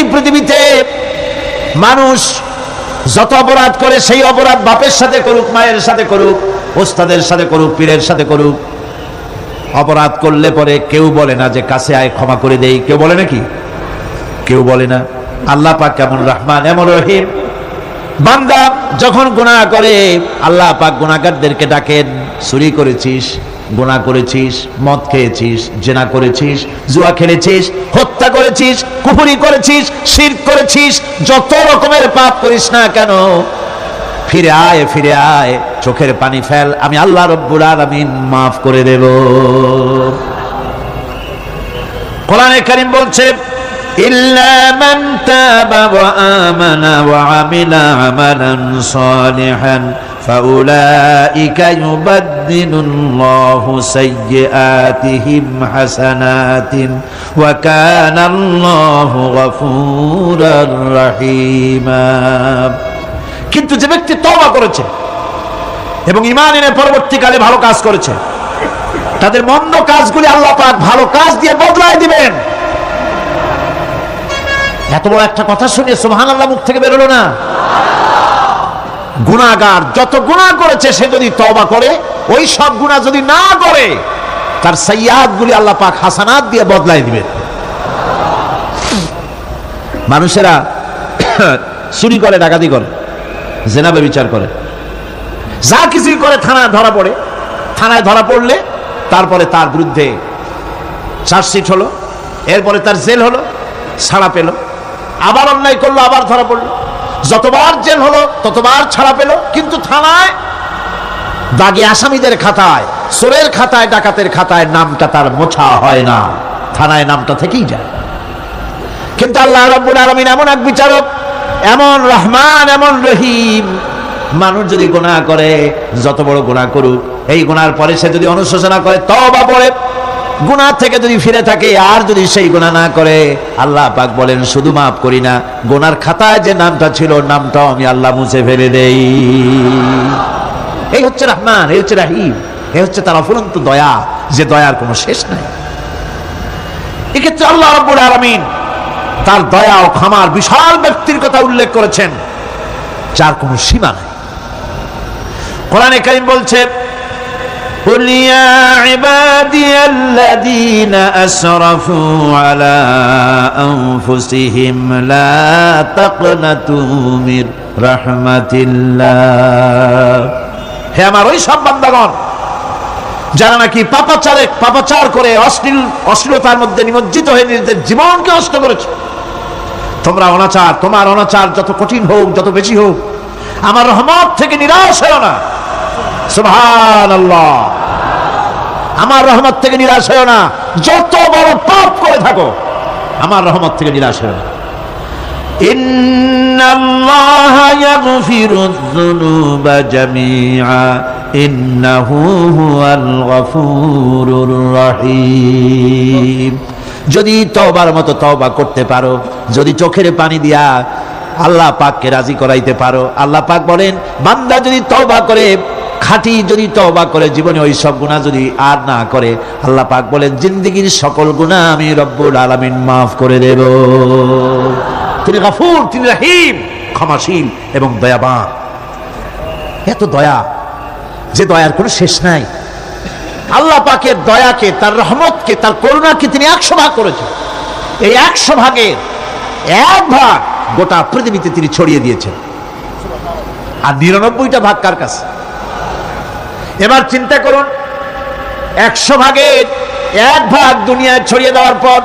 এই পৃথিবীতে মানুষ যত অপরাধ করে সেই অপরাধ বাপের সাথে করুক, মায়ের সাথে করুক, ওস্তাদের সাথে করুক, পীরের সাথে করুক, অপরাধ করলে পরে কেউ বলে না যে কাছে আয় ক্ষমা করে দেই, কেউ বলে নাকি? কেউ বলে না। আল্লাহ পাক কেমন রহমান এমন রহিম। বান্দা যখন গুনাহ করে আল্লাহ পাক গুনাহগারদেরকে ডাকেন, চুরি করেছিস, গুনাহ করেছিস, মদ খেয়েছিস, জিনা করেছিস, জুয়া খেলেছিস, হত্যা করেছিস, কুফরি করেছিস, শিরক করেছিস, যত রকমের পাপ করিস না কেন, ফিরে আয়, ফিরে আয়, চোখের পানি ফেল, আমি আল্লাহ রব্বুল আলামিন মাফ করে দেব। কোরআনে কারীম বলছে ইল্লা মান তাবা ওয়া আমানা ওয়া আমিলা আমালান সালিহান ফাউলাইকা ইউবাদদিলুল্লাহু সাইয়্যাতিহিম হাসানাতিন ওয়া কানাল্লাহু গফুরার রহিমা। কিন্তু যে ব্যক্তি তওবা করেছে এবং ঈমান এনে পরবর্তীকালে ভালো কাজ করেছে, তাদের মন্দ কাজগুলি আল্লাহ পাক ভালো কাজ দিয়ে বদলায় দিবেন। এত বড় একটা কথা শুনে সুবহানাল্লাহ মুখ থেকে বের হলো না? গুনাহগার যত গুনাহ করেছে সে যদি তওবা করে, ওই সব গুনাহ যদি না করে, তার সাইয়্যাতগুলি আল্লাহ পাক হাসানাত দিয়ে বদলায় দিবেন। মানুষেরা চুরি করে, ডাকাতি করে, জিনা ব্যভিচার করে, যা কিছুই করে থানায় ধরা পড়ে। থানায় ধরা পড়লে তারপরে তার বিরুদ্ধে চার্জশিট হলো, এরপরে তার জেল হলো, ছাড়া পেল, আবার অন্যায় করলো, আবার ধরা পড়লো, যতবার জেল হলো ততবার ছাড়া পেল, কিন্তু থানায় দাগী আসামিদের খাতায়, চোরের খাতায়, ডাকাতের খাতায় নামটা তার মোছা হয় না, থানায় নামটা থেকেই যায়। কিন্তু আল্লাহ রাব্বুল আলামিন এমন এক বিচারক, এমন রহমান, এমন রহিম। মানুষ যদি গুনাহ করে, যত বড় গুনাহ করুক, এই গুনার পরে সে যদি অনুশোচনা করে, তওবা পড়ে, গুনাহ থেকে যদি ফিরে থাকে, আর যদি সেই গুনাহ না করে, আল্লাহ পাক বলেন শুধু মাফ করি না, গুনার খাতায় যে নামটা ছিল নামটাও আমি আল্লাহ মুছে ফেলে দেই। এই হচ্ছে রহমান, এই হচ্ছে রহিম, এই হচ্ছে তার অফুরন্ত দয়া, যে দয়ার কোনো শেষ নাই। এক্ষেত্রে আল্লাহ রাব্বুল আলামিন তার দয়া ও ক্ষমার বিশাল ব্যক্তির কথা উল্লেখ করেছেন, যার কোনো সীমা নাই। কোরআনে কারীম বলছে قل يا عبادي الذين أسرفوا على أنفسهم لا تقنطوا من رحمة الله। হে আমার ওই সব বান্দাগণ যারা নাকি পাপাচার করে অশ্লীলতার মধ্যে নিমজ্জিত হয়ে নিজেদের জীবনকে নষ্ট করেছে, তোমার অনাচার যত কঠিন হোক, যত বেশি হোক, আমার রহমত থেকে নিরাশ হয়ো না। সুবহানাল্লাহ, আমার রহমত থেকে নিরাশ হয়ো না। যত বড় পাপ করে থাকো, আমার রহমত থেকে নিরাশ হয়ো না। ইন্নাল্লাহা ইয়াগফিরুয যুনুবা জামিআ ইন্নাহু হুয়াল গফুরুর রহিম। যদি তওবার মতো তওবা করতে পারো, যদি চোখের পানি দিয়া আল্লাহ পাককে রাজি করাইতে পারো, আল্লাহ পাক বলেন বান্দা যদি তওবা করে, খাঁটি যদি তওবা করে, জীবনে ওই সব গুনাহ যদি আর না করে, আল্লাহ পাক বলেন জিন্দেগীর সকল গুনাহ আমি রব্বুল আলামিন মাফ করে দেব। তিনি গফুর, তিনি রহিম, ক্ষমাশীল এবং দয়াবান। এত দয়া, যে দয়ার কোনো শেষ নাই। আল্লাহ পাকের দয়াকে, তার রহমতকে, তার করুণাকে তিনি 100 ভাগ করেছেন। এই 100 ভাগের 1 ভাগ গোটা পৃথিবীতে তিনি ছড়িয়ে দিয়েছেন। আর 99টা ভাগ কার কাছে? এবার চিন্তা করুন, 100 ভাগের 1 ভাগ দুনিয়ায় ছড়িয়ে দেওয়ার পর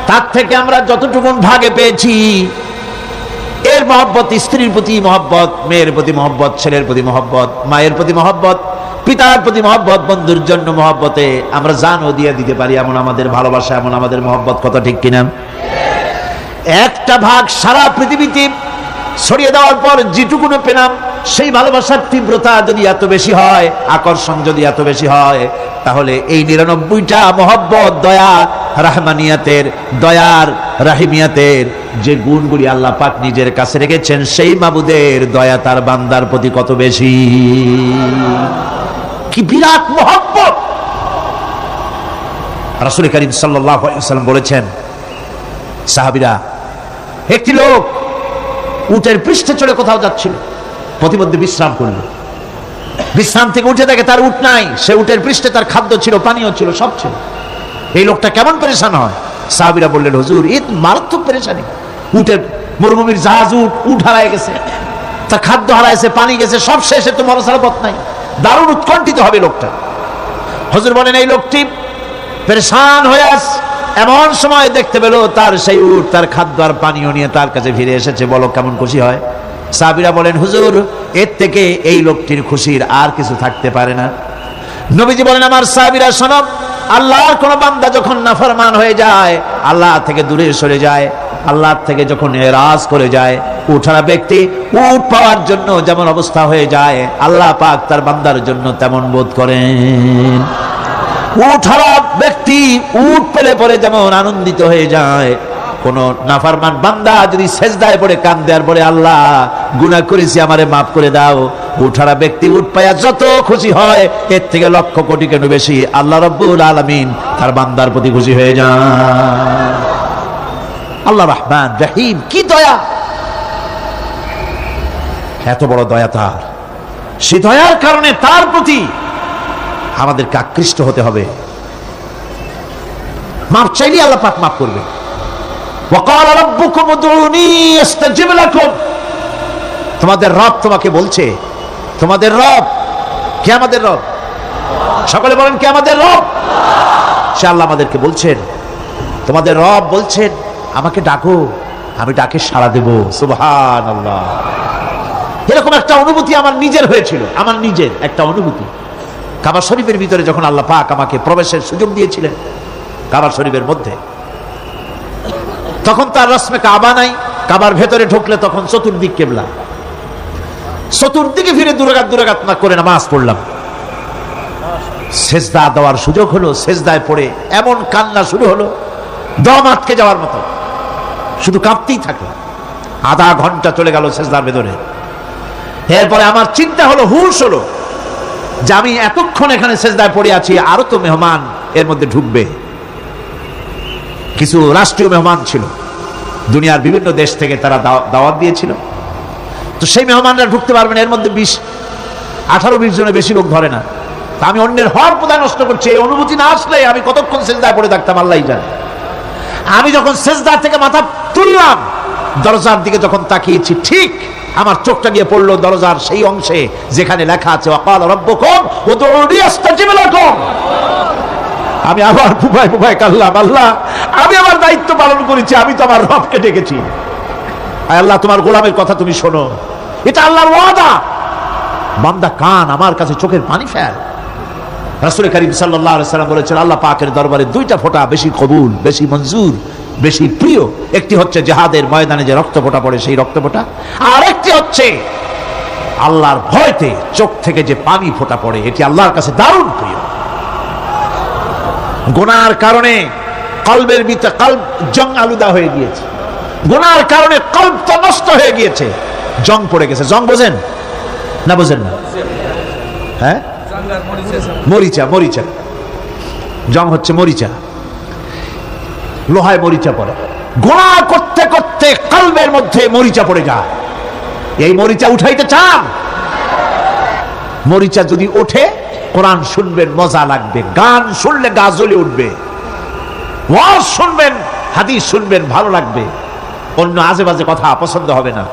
তার থেকে আমরা যতটুকু ভাগে পেয়েছি, এর মহব্বত, স্ত্রীর প্রতি মহব্বত, মেয়ের প্রতি মহব্বত, ছেলের প্রতি মহব্বত, মায়ের প্রতি মহব্বত, পিতার প্রতি মহব্বত, বন্ধুর জন্য মহব্বতে আমরা জানও দিয়ে দিতে পারি, এমন আমাদের ভালোবাসা, এমন আমাদের মহব্বত, কথা ঠিক কিনা? 1টা ভাগ সারা পৃথিবীতে ছড়িয়ে দেওয়ার পর যেটুকু পেলাম, সেই ভালোবাসার তীব্রতা যদি এত বেশি হয়, আকর্ষণ যদি এত বেশি হয়, তাহলে এই 99টা মহব্বত, দয়া, রহমানিয়াতের, দয়ার, রাহিমিয়াতের যে গুণগুলি আল্লাহ পাক নিজের কাছে রেখেছেন, সেই মাবুদের দয়া তার বান্দার প্রতি কত বেশি! কি বিরাট মহব্বত! রাসূল কারীম সাল্লাল্লাহু আলাইহি ওয়াসাল্লাম বলেছেন, সাহাবীরা একটি লোক উটের পৃষ্ঠে চড়ে কোথাও যাচ্ছিল, প্রতিমধ্যে বিশ্রাম করল। বিশ্রাম থেকে উঠে দেখে তার উট নাই, সে উটের পৃষ্ঠে তার খাদ্য ছিল, পানীয় ছিল, সব ছিল। এই লোকটা কেমন পেরেশান হয়। সাহাবীরা বললেন, হুজুর এই মারাত্মক পেরেশানি, উটের মরুভূমির জাহাজ, উট হারায় গেছে, তার খাদ্য হারাইছে, পানি গেছে, সব শেষে তো মরা ছাড়া পথ নাই, দারুণ উৎকণ্ঠিত হবে লোকটা। হুজুর বলেন এই লোকটি পেরেশান হয়ে আছে, এমন সময় দেখতে পেল তার সেই উট তার খাদ্য আর পানীয় নিয়ে তার কাছে ফিরে এসেছে, বলো কেমন খুশি হয়। সাহাবীরা বলেন, হুজুর এর থেকে এই লোকটির খুশির আর কিছু থাকতে পারে না। নবীজি বলেন, আমার সাহাবীরা শোনো, আল্লাহর কোন বান্দা যখন নাফরমান হয়ে যায়, আল্লাহ থেকে দূরে সরে যায়, আল্লাহ থেকে যখন এরাজ করে যায়, উঠারা ব্যক্তি উট পাওয়ার জন্য যেমন অবস্থা হয়ে যায়, আল্লাহ পাক তার বান্দার জন্য তেমন বোধ করেন। উঠারা ব্যক্তি উট পেলে পরে যেমন আনন্দিত হয়ে যায়, কোন নাফরমান বান্দা যদি সেজদায় পড়ে কান্দে আর বলে, আল্লাহ গুনাহ করেছি আমারে মাফ করে দাও, উঠারা ব্যক্তি উট পায়া যত খুশি হয়, এর থেকে লক্ষ কোটি কেন বেশি আল্লাহ রাব্বুল আলামিন তার বান্দার প্রতি খুশি হয়ে যান। আল্লাহ রহমান রহিম, কি দয়া, এত বড় দয়া তার। সে দয়ার কারণে তার প্রতি আমাদেরকে আকৃষ্ট হতে হবে। মাফ চাইলে আল্লাহ পাক মাফ করবে। ওয়াকাল রাব্বুকুম উদউনি আস্তাজিব লাকুম, তোমাদের রব তোমাকে বলছে, তোমাদের রব কে? আমাদের রব, সকলে বলেন কে আমাদের রব? সে আল্লাহ আমাদেরকে বলছেন, তোমাদের রব বলছেন আমাকে ডাকো, আমি ডাকে সাড়া দেব। সুবহানাল্লাহ। এরকম একটা অনুভূতি আমার নিজের হয়েছিল, আমার নিজের একটা অনুভূতি। কাবা শরীফের ভিতরে যখন আল্লাহ পাক আমাকে প্রবেশের সুযোগ দিয়েছিলেন কাবা শরীফের মধ্যে, তখন তার রসমে কাবা নাই, কাবার ভেতরে ঢুকলে তখন চতুর্দিক কিবলা, চতুর্দিকে ফিরে দুরাকাত না করে নামাজ পড়লাম। সেজদা দেওয়ার সুযোগ হলো, সেজদায় পড়ে এমন কান্না শুরু হলো, দম আটকে যাওয়ার মতো, শুধু কাঁপতেই থাকলাম। আধা ঘন্টা চলে গেল সেজদার ভেতরে। এরপরে আমার চিন্তা হলো, হুঁশ হলো যে আমি এতক্ষণ এখানে সেজদায় পড়ে আছি, আরো তো মেহমান এর মধ্যে ঢুকবে। কিছু রাষ্ট্রীয় মেহমান ছিল, দুনিয়ার বিভিন্ন দেশ থেকে তারা দাওয়াত দিয়েছিল, তো সেই মেহমানরা ঢুকতে পারবে না, এর মধ্যে 18-20 জনের বেশি লোক ধরে না। আমি অন্যের হক বোধহয় নষ্ট করছি, এই অনুভূতি না আসলে আমি কতক্ষণ সেজদায় পড়ে থাকতাম আল্লাহই জানে। আমি যখন সেজদা থেকে মাথা তুললাম, দরজার দিকে যখন তাকিয়েছি, ঠিক আমার চোখটা গিয়ে পড়লো দরজার সেই অংশে যেখানে লেখা আছে ওয়াকাল রাব্বুকুম উদউনি আস্তাজিব লাকুম। আমি আবার ফুফায় কাল্লাম, আল্লাহ আমি আমার দায়িত্ব পালন করেছি, আমি তো আমার রবকে ডেকেছি। আল্লাহ তোমার গোলামের কথা তুমি শোনো, এটা আল্লাহর ওয়াদা। বান্দা কান আমার কাছে চোখের পানি ফেল। রাসূল করিম সাল্লাল্লাহু আলাইহি ওয়াসাল্লাম বলেছেন, আল্লাহ পাকের দরবারে দুইটা ফোঁটা বেশি কবুল, বেশি মঞ্জুর, বেশি প্রিয়। একটি হচ্ছে জিহাদের ময়দানে যে রক্ত ফোঁটা পড়ে সেই রক্ত ফোঁটা, আর একটি হচ্ছে আল্লাহর ভয়তে চোখ থেকে যে পানি ফোঁটা পড়ে, এটি আল্লাহর কাছে দারুণ প্রিয়। গুনার কারণে কলবের ভিতরে কলব জং আলুদা হয়ে গিয়েছে, গুনার কারণে কলব তো নষ্ট হয়ে গিয়েছে, জং পড়ে গেছে। জং বোঝেন না? বোঝেন না? হ্যাঁ, মরিচা, মরিচা জং হচ্ছে মরিচা, লোহায় মরিচা পড়ে। গুনাহ করতে করতে কলবের মধ্যে মরিচা পড়ে যায়। এই মরিচা উঠাইতে চান? মরিচা যদি ওঠে, কোরআন শুনবেন মজা লাগবে, গান শুনলে গা জ্বলে উঠবে, ওয়াজ শুনবেন, হাদিস শুনবেন ভালো লাগবে, অন্য আজে বাজে কথা পছন্দ হবে না।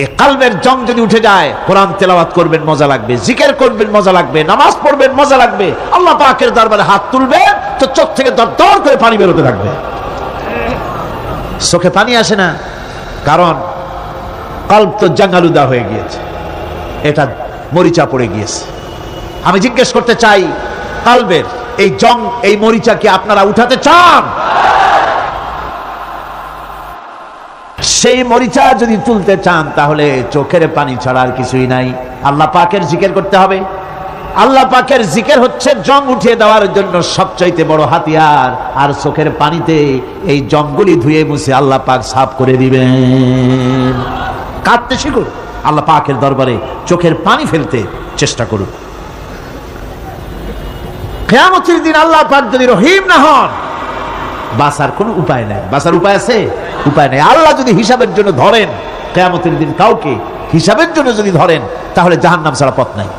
এই কলবের জং যদি উঠে যায়, কোরআন তেলাওয়াত করবেন মজা লাগবে, জিকির করবেন মজা লাগবে, নামাজ পড়বেন মজা লাগবে, আল্লাহ পাকের দরবারে হাত তুলবেন তো চোখ থেকে দরদর করে পানি বেরোতে থাকবে। চোখে পানি আসে না, কারণ কলব তো জঙ্গালুদা হয়ে গিয়েছে, এটা মরিচা পড়ে গিয়েছে। আমি জিজ্ঞেস করতে চাই, কলবের এই জং, এই মরিচা কি আপনারা উঠাতে চান? সেই মরিচা যদি তুলতে চান, তাহলে চোখের পানি ছাড়া আর কিছুই নাই, আল্লাহ পাকের জিকির করতে হবে। আল্লাহ পাকের জিকির হচ্ছে জং উঠিয়ে দেওয়ার জন্য সবচাইতে বড় হাতিয়ার। আর চোখের পানিতে এই জংগুলি ধুয়ে মুছে আল্লাহ পাক সাফ করে দিবেন। কাঁদতে শিখুন, আল্লাহ পাকের দরবারে চোখের পানি ফেলতে চেষ্টা করুন। কিয়ামতের দিন আল্লাহ পাক যদি রহিম না হন, বাঁচার কোনো উপায় নাই। বাঁচার উপায় আছে? উপায় নেই। আল্লাহ যদি হিসাবের জন্য ধরেন কিয়ামতের দিন কাউকে হিসাবের জন্য যদি ধরেন, তাহলে জাহান্নাম ছাড়া পথ নাই।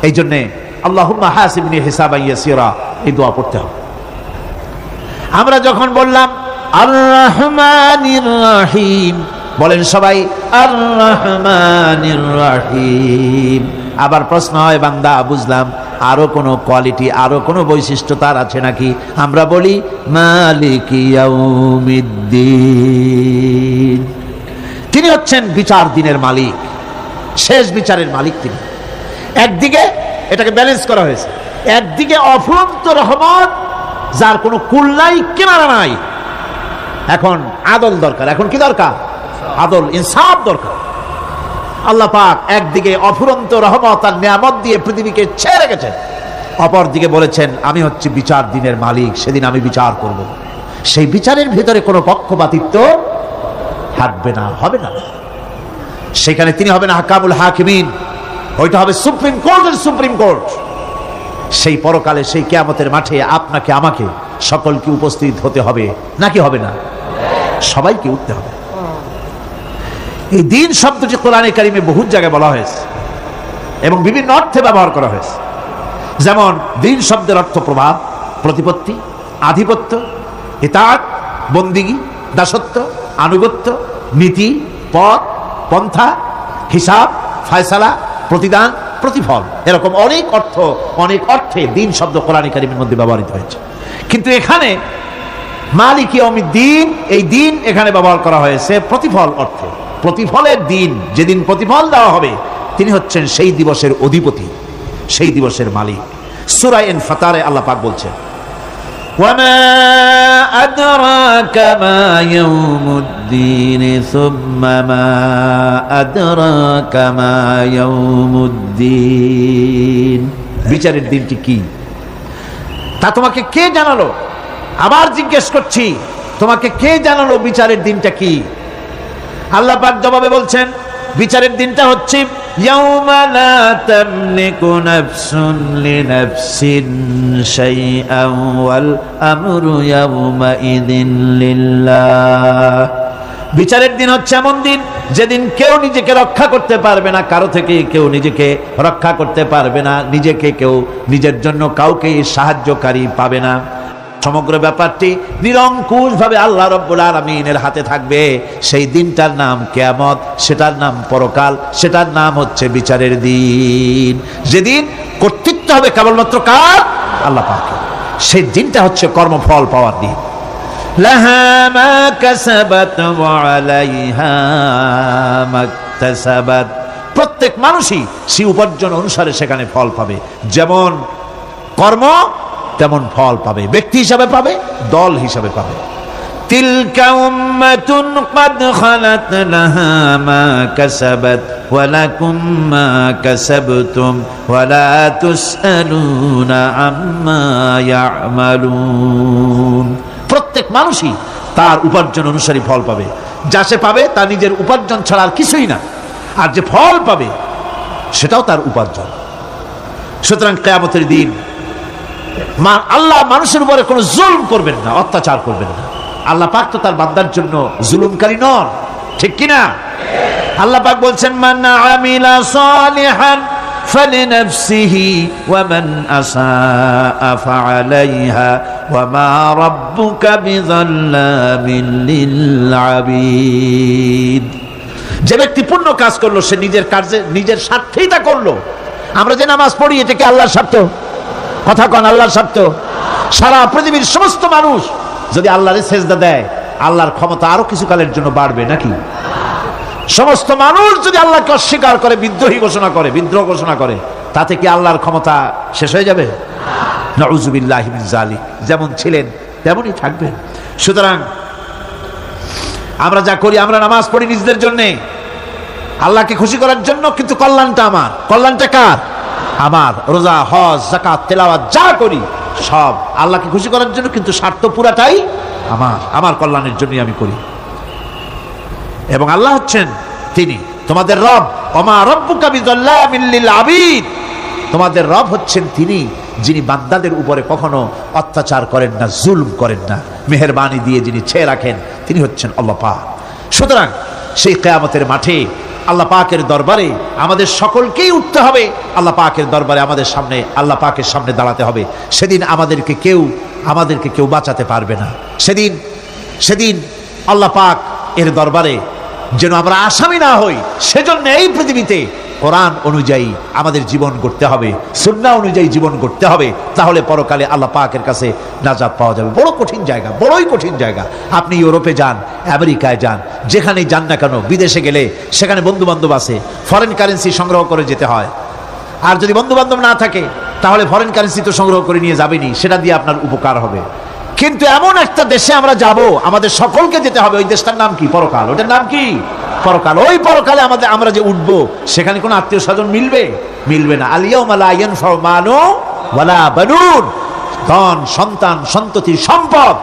এই জন্যে আল্লাহুম্মা হাসিবনি হিসাবান ইয়াসিরা এই দোয়া পড়তে হবে। আমরা যখন বললাম আর রহমানির রহিম, বলেন সবাই আর রহমানির রহিম। আবার প্রশ্ন হয়, বান্দা বুঝলাম আরো কোনো কোয়ালিটি, আরো কোনো বৈশিষ্ট্য তার আছে নাকি? আমরা বলি মালিকি ইয়াউমিদ্দিন। তিনি হচ্ছেন বিচার দিনের মালিক, শেষ বিচারের মালিক তিনি। একদিকে এটাকে ব্যালেন্স করা হয়েছে, একদিকে অফুরন্ত রহমত, যার কোনো কুল নাই, কিনারা নাই। এখন আদল দরকার। এখন কি দরকার? আদল, ইনসাফ দরকার। আল্লাহ পাক একদিকে অফুরন্ত রহমত আর নিয়ামত দিয়ে পৃথিবীকে ছেড়ে রেখেছেন, অপর দিকে বলেছেন আমি হচ্ছি বিচার দিনের মালিক, সেদিন আমি বিচার করব। সেই বিচারের ভিতরে কোনো পক্ষপাতিত্ব থাকবে না, হবে না। সেখানে তিনি হবেন হাকামুল হাকিমিন, ওইটা হবে সুপ্রিম কোর্টের সুপ্রিম কোর্ট। সেই পরকালে, সেই কিয়ামতের মাঠে আপনাকে আমাকে সকলকে উপস্থিত হতে হবে, নাকি হবে না? সবাইকে উঠতে হবে। এই দিন শব্দটি কোরআনে কারিমে বহু জায়গায় বলা হয়েছে এবং বিভিন্ন অর্থে ব্যবহার করা হয়েছে। যেমন দিন শব্দের অর্থ প্রভাব, প্রতিপত্তি, আধিপত্য, ইতাআত, বন্দিগি, দাসত্ব, আনুগত্য, নীতি, পথ, পন্থা, হিসাব, ফায়সালা, প্রতিদান, প্রতিফল। এরকম অনেক অর্থ, অনেক অর্থে দিন শব্দ কোরআনে কারিমের মধ্যে ব্যবহৃত হয়েছে। কিন্তু এখানে মালিক ইয়াউমিদ্দিন, এই দিন এখানে ব্যবহার করা হয়েছে প্রতিফল অর্থে। প্রতিফলের দিন, যেদিন প্রতিফল দেওয়া হবে, তিনি হচ্ছেন সেই দিবসের অধিপতি, সেই দিবসের মালিক। সূরা ইনফিতারে আল্লাহ পাক বলছেন ওয়ামা আদরাকা মা ইয়াউমুদ্দিন সুম্মা মা আদরাকা মা ইয়াউমুদ্দিন। বিচারের দিনটি কি তা তোমাকে কে জানালো? আবার জিজ্ঞেস করছি, তোমাকে কে জানালো বিচারের দিনটা কি? আল্লাহ পাক জবাবে বলছেন বিচারের দিনটা হচ্ছে ইয়াউমা লা তামলিকু নাফসুন লিনাফসিন শাইআন ওয়াল আমরু ইয়াউমা ইযিন লিল্লাহ। বিচারের দিন হচ্ছে এমন দিন যেদিন কেউ নিজেকে রক্ষা করতে পারবে না, কারো থেকে কেউ নিজেকে রক্ষা করতে পারবে না, নিজেকে কেউ নিজের জন্য কাউকে সাহায্যকারী পাবে না। সমগ্র ব্যাপারটি নিরঙ্কুশ ভাবে আল্লাহ রাব্বুল আলামিনের হাতে থাকবে। সেই দিনটার নাম কিয়ামত, সেটার নাম পরকাল, সেটার নাম হচ্ছে বিচারের দিন। যেদিন কর্তৃত্ব হবে কেবলমাত্র কার? আল্লাহ পাকের। সেই দিনটা হচ্ছে কর্মফল পাওয়ার দিন। লাহা মা কাসাবাত ওয়া আলাইহা মাকতাসাবাত। প্রত্যেক মানুষই সেই উপার্জন অনুসারে সেখানে ফল পাবে। যেমন কর্ম তেমন ফল পাবে, ব্যক্তি হিসাবে পাবে, দল হিসাবে পাবে। তিলকা উম্মাতুন ক্বাদ খালাত লাহা মা কাসাবাত ওয়া লাকুম মা কাসাবতুম ওয়া লা তুসআলুনা আম্মা ইয়ামালুন। প্রত্যেক মানুষই তার উপার্জন অনুসারে ফল পাবে। যা সে পাবে তা নিজের উপার্জন ছাড়া আর কিছুই না, আর যে ফল পাবে সেটাও তার উপার্জন। সুতরাং কিয়ামতের দিন আল্লাহ মানুষের উপরে কোনো জুলুম করবেন না, অত্যাচার করবেন না। আল্লাহ পাক তো তার বান্দার জন্য জুলুমকারী নন, ঠিক কিনা? আল্লাহ পাক বলছেন মান আমিলা সালিহান ফালিনাফসিহি ওয়া মান আসাআ ফাআলাইহা ওয়া মা রাব্বুকা বিযাল্লামিন লিল আবিদ। যে ব্যক্তি পুণ্য কাজ করলো সে নিজের কাজে, নিজের স্বার্থেই তা করলো। আমরা যে নামাজ পড়ি এটা কি আল্লাহর স্বার্থ? কথা কন, আল্লাহর স্বার্থ? সারা পৃথিবীর সমস্ত মানুষ যদি আল্লাহরে সেজদা দেয়, আল্লাহর ক্ষমতা আরো কিছু কালের জন্য বাড়বে নাকি? সমস্ত মানুষ যদি আল্লাহকে অস্বীকার করে, বিদ্রোহী ঘোষণা করে, বিদ্রোহ ঘোষণা করে, তাতে কি আল্লাহর ক্ষমতা শেষ হয়ে যাবে? নাউযুবিল্লাহি মিন যালিক। যেমন ছিলেন তেমনই থাকবেন। সুতরাং আমরা যা করি, আমরা নামাজ পড়ি নিজেদের জন্য, আল্লাহকে খুশি করার জন্য, কিন্তু কল্যাণটা আমার। কল্যাণটা কার? আমার। রোজা, হজ, যাকাত, তেলাওয়াত যা করি সব আল্লাহকে খুশি করার জন্য, কিন্তু স্বার্থ পুরাটাই আমার, আমার কল্যাণের জন্যই আমি করি। এবং আল্লাহ হচ্ছেন তিনি তোমাদের রব। ওমা রাব্বুকা বিযাল্লামিন লিল আবিদ। তোমাদের রব হচ্ছেন তিনি যিনি বান্দাদের উপরে কখনো অত্যাচার করেন না, জুলম করেন না, মেহেরবানি দিয়ে যিনি ছেয়ে রাখেন তিনি হচ্ছেন আল্লাহ পাক। সুতরাং সেই কিয়ামতের মাঠে আল্লাহ পাকের দরবারে আমাদের সকলকেই উঠতে হবে, আল্লাহ পাকের দরবারে আমাদের সামনে আল্লাহ পাকের সামনে দাঁড়াতে হবে। সেদিন আমাদেরকে কেউ বাঁচাতে পারবে না। সেদিন আল্লাহ পাক এর দরবারে যেন আমরা আসামি না হই, সেজন্য এই পৃথিবীতে কোরআন অনুযায়ী আমাদের জীবন গড়তে হবে, সুন্নাহ অনুযায়ী জীবন গড়তে হবে, তাহলে পরকালে আল্লাহ পাকের কাছে নাজাত পাওয়া যাবে। বড় কঠিন জায়গা, বড়ই কঠিন জায়গা। আপনি ইউরোপে যান, আমেরিকায় যান, যেখানেই যান না কেন, বিদেশে গেলে সেখানে বন্ধু বান্ধব আছে, ফরেন কারেন্সি সংগ্রহ করে যেতে হয়। আর যদি বন্ধু বান্ধব না থাকে তাহলে ফরেন কারেন্সি তো সংগ্রহ করে নিয়ে যাবেনি, সেটা দিয়ে আপনার উপকার হবে। কিন্তু এমন একটা দেশে আমরা যাব, আমাদের সকলকে যেতে হবে, ওই দেশটার নাম কি? পরকাল। ওটার নাম কি? পরকাল। ওই পরকালে আমরা যে উঠবো, সেখানে কোনো আত্মীয় স্বজন মিলবে না। আল-ইয়াউমা লা ইয়ানফাউ মালুন ওয়ালা বানুন, ধন, সন্তান, সন্ততি, সম্পদ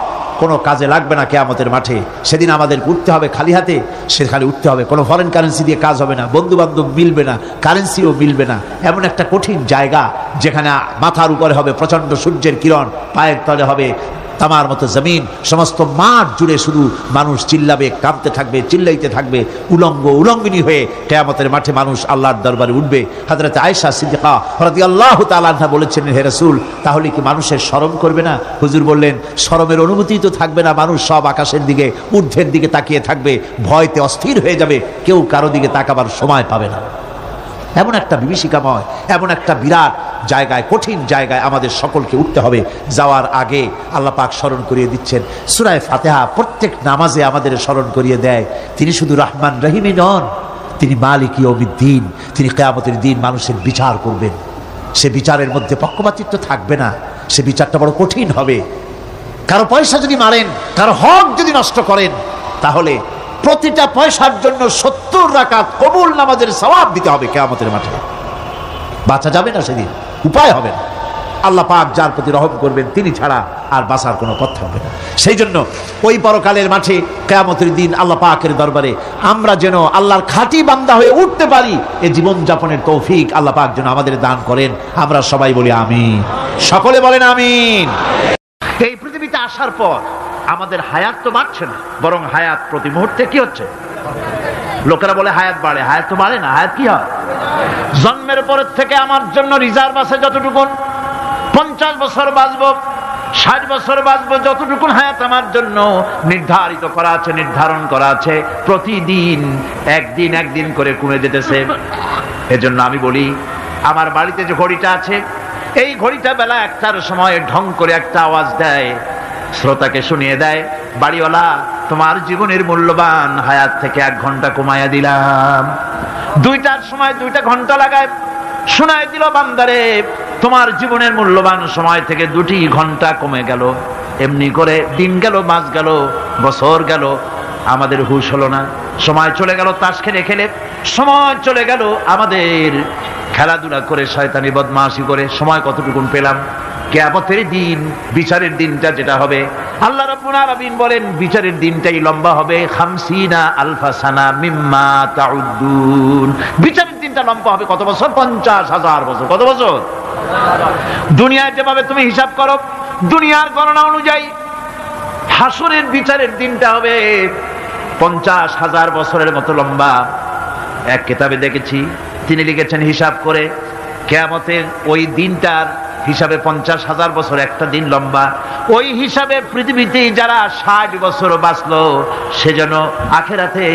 কোনো কাজে লাগবে না কিয়ামতের মাঠে। সেদিন আমাদের উঠতে হবে খালি হাতে, সেখানে উঠতে হবে। কোনো ফরেন কারেন্সি দিয়ে কাজ হবে না, বন্ধু বান্ধব মিলবে না, কারেন্সিও মিলবে না। এমন একটা কঠিন জায়গা যেখানে মাথার উপরে হবে প্রচন্ড সূর্যের কিরণ, পায়ের তলে হবে তামার মতো জমিন, সমস্ত মাঠ জুড়ে শুধু মানুষ চিল্লাবে, কাঁদতে থাকবে, চিল্লাইতে থাকবে, উলঙ্গিনী হয়ে কিয়ামতের মাঠে মানুষ আল্লাহর দরবারে উঠবে। হযরত আয়েশা সিদ্দিকা রাদিয়াল্লাহু তাআলা আনহা বলেছেন, হে রাসূল, তাহলে কি মানুষের শরম করবে না? হুজুর বললেন, শরমের অনুভূতি তো থাকবে না, মানুষ সব আকাশের দিকে, ঊর্ধ্বের দিকে তাকিয়ে থাকবে, ভয়তে অস্থির হয়ে যাবে, কেউ কারো দিকে তাকাবার সময় পাবে না। এমন একটা বিভীষিকাময়, এমন একটা বিরাট জায়গায়, কঠিন জায়গায় আমাদের সকলকে উঠতে হবে। যাওয়ার আগে আল্লাহ পাক স্মরণ করিয়ে দিচ্ছেন, সূরা ফাতিহা প্রত্যেক নামাজে আমাদের স্মরণ করিয়ে দেয়, তিনি শুধু রহমান রহিমই নন, তিনি মালিক ইয়াউমিদ্দিন। তিনি কিয়ামতের দিন মানুষের বিচার করবেন। সে বিচারের মধ্যে পক্ষপাতিত্ব থাকবে না, সে বিচারটা বড় কঠিন হবে। কারো পয়সা যদি মারেন, কারো হক যদি নষ্ট করেন, তাহলে প্রতিটা পয়সার জন্য 70 রাকাত কবুল নামাজের সওয়াব দিতে হবে কিয়ামতের মাঠে। বাঁচা যাবে না, সেদিন উপায় হবে না। আল্লাহ পাক যার প্রতি রহম করবেন তিনি ছাড়া আর বাঁচার কোনো পথ হবে না। সেই জন্য ওই পরকালের মাঠে কিয়ামতের দিন আল্লাহ পাকের দরবারে আমরা যেন আল্লাহর খাঁটি বান্দা হয়ে উঠতে পারি, এই জীবন যাপনের তৌফিক আল্লাহ পাক যেন আমাদের দান করেন। আমরা সবাই বলি আমিন, সকলে বলেন আমিন। এই পৃথিবীতে আসার পর আমাদের হায়াত তো বাড়ছে না, বরং হায়াত প্রতি মুহূর্তে কি হচ্ছে? লোকেরা বলে হায়াত বাড়ে, হায়াত তো বাড়ে না। হায়াত কি হয়? জন্মের পরের থেকে আমার জন্য রিজার্ভ আছে যতটুকুন, 50 বছর বাঁচবো, 60 বছর বাঁচবো, যতটুকুন হায়াত আমার জন্য নির্ধারিত করা আছে, নির্ধারণ করা আছে, প্রতিদিন একদিন করে কমে যেতেছে। এজন্য আমি বলি, আমার বাড়িতে যে ঘড়িটা আছে, এই ঘড়িটা বেলা 1টার সময় ঢং করে একটা আওয়াজ দেয়, শ্রোতাকে শুনিয়ে দেয়, বাড়িওয়ালা তোমার জীবনের মূল্যবান হায়াত থেকে 1 ঘন্টা কমায়া দিলাম। 2টার সময় 2টা ঘন্টা লাগায় শোনায় দিল, বান্দারে তোমার জীবনের মূল্যবান সময় থেকে 2টি ঘন্টা কমে গেল। এমনি করে দিন গেল, মাস গেল, বছর গেল, আমাদের হুঁশ হলো না। সময় চলে গেল তাস খেলে খেলে, সময় চলে গেল আমাদের খেলাধুলা করে, শয়তানি বদমাশি করে। সময় কতটুকুন পেলাম? কিয়ামতের দিন, বিচারের দিনটা যেটা হবে, আল্লাহ রাব্বুল আলামিন বলেন বিচারের দিনটাই লম্বা হবে 50 আলফা সানা মিম্মা তাউদ্দুন। বিচারের দিনটা লম্বা হবে কত বছর? 50,000 বছর। কত বছর? দুনিয়ায় যেভাবে তুমি হিসাব করো, দুনিয়ার গণনা অনুযায়ী হাসরের বিচারের দিনটা হবে 50,000 বছরের মতো লম্বা। এক কিতাবে দেখেছি, তিনি লিখেছেন হিসাব করে, কিয়ামতের ওই দিনটার হিসাবে 50,000 বছর একটা দিন লম্বা। ওই হিসাবে পৃথিবীতে যারা 60 বছর বাঁচলো, সেজন্য আখিরাতে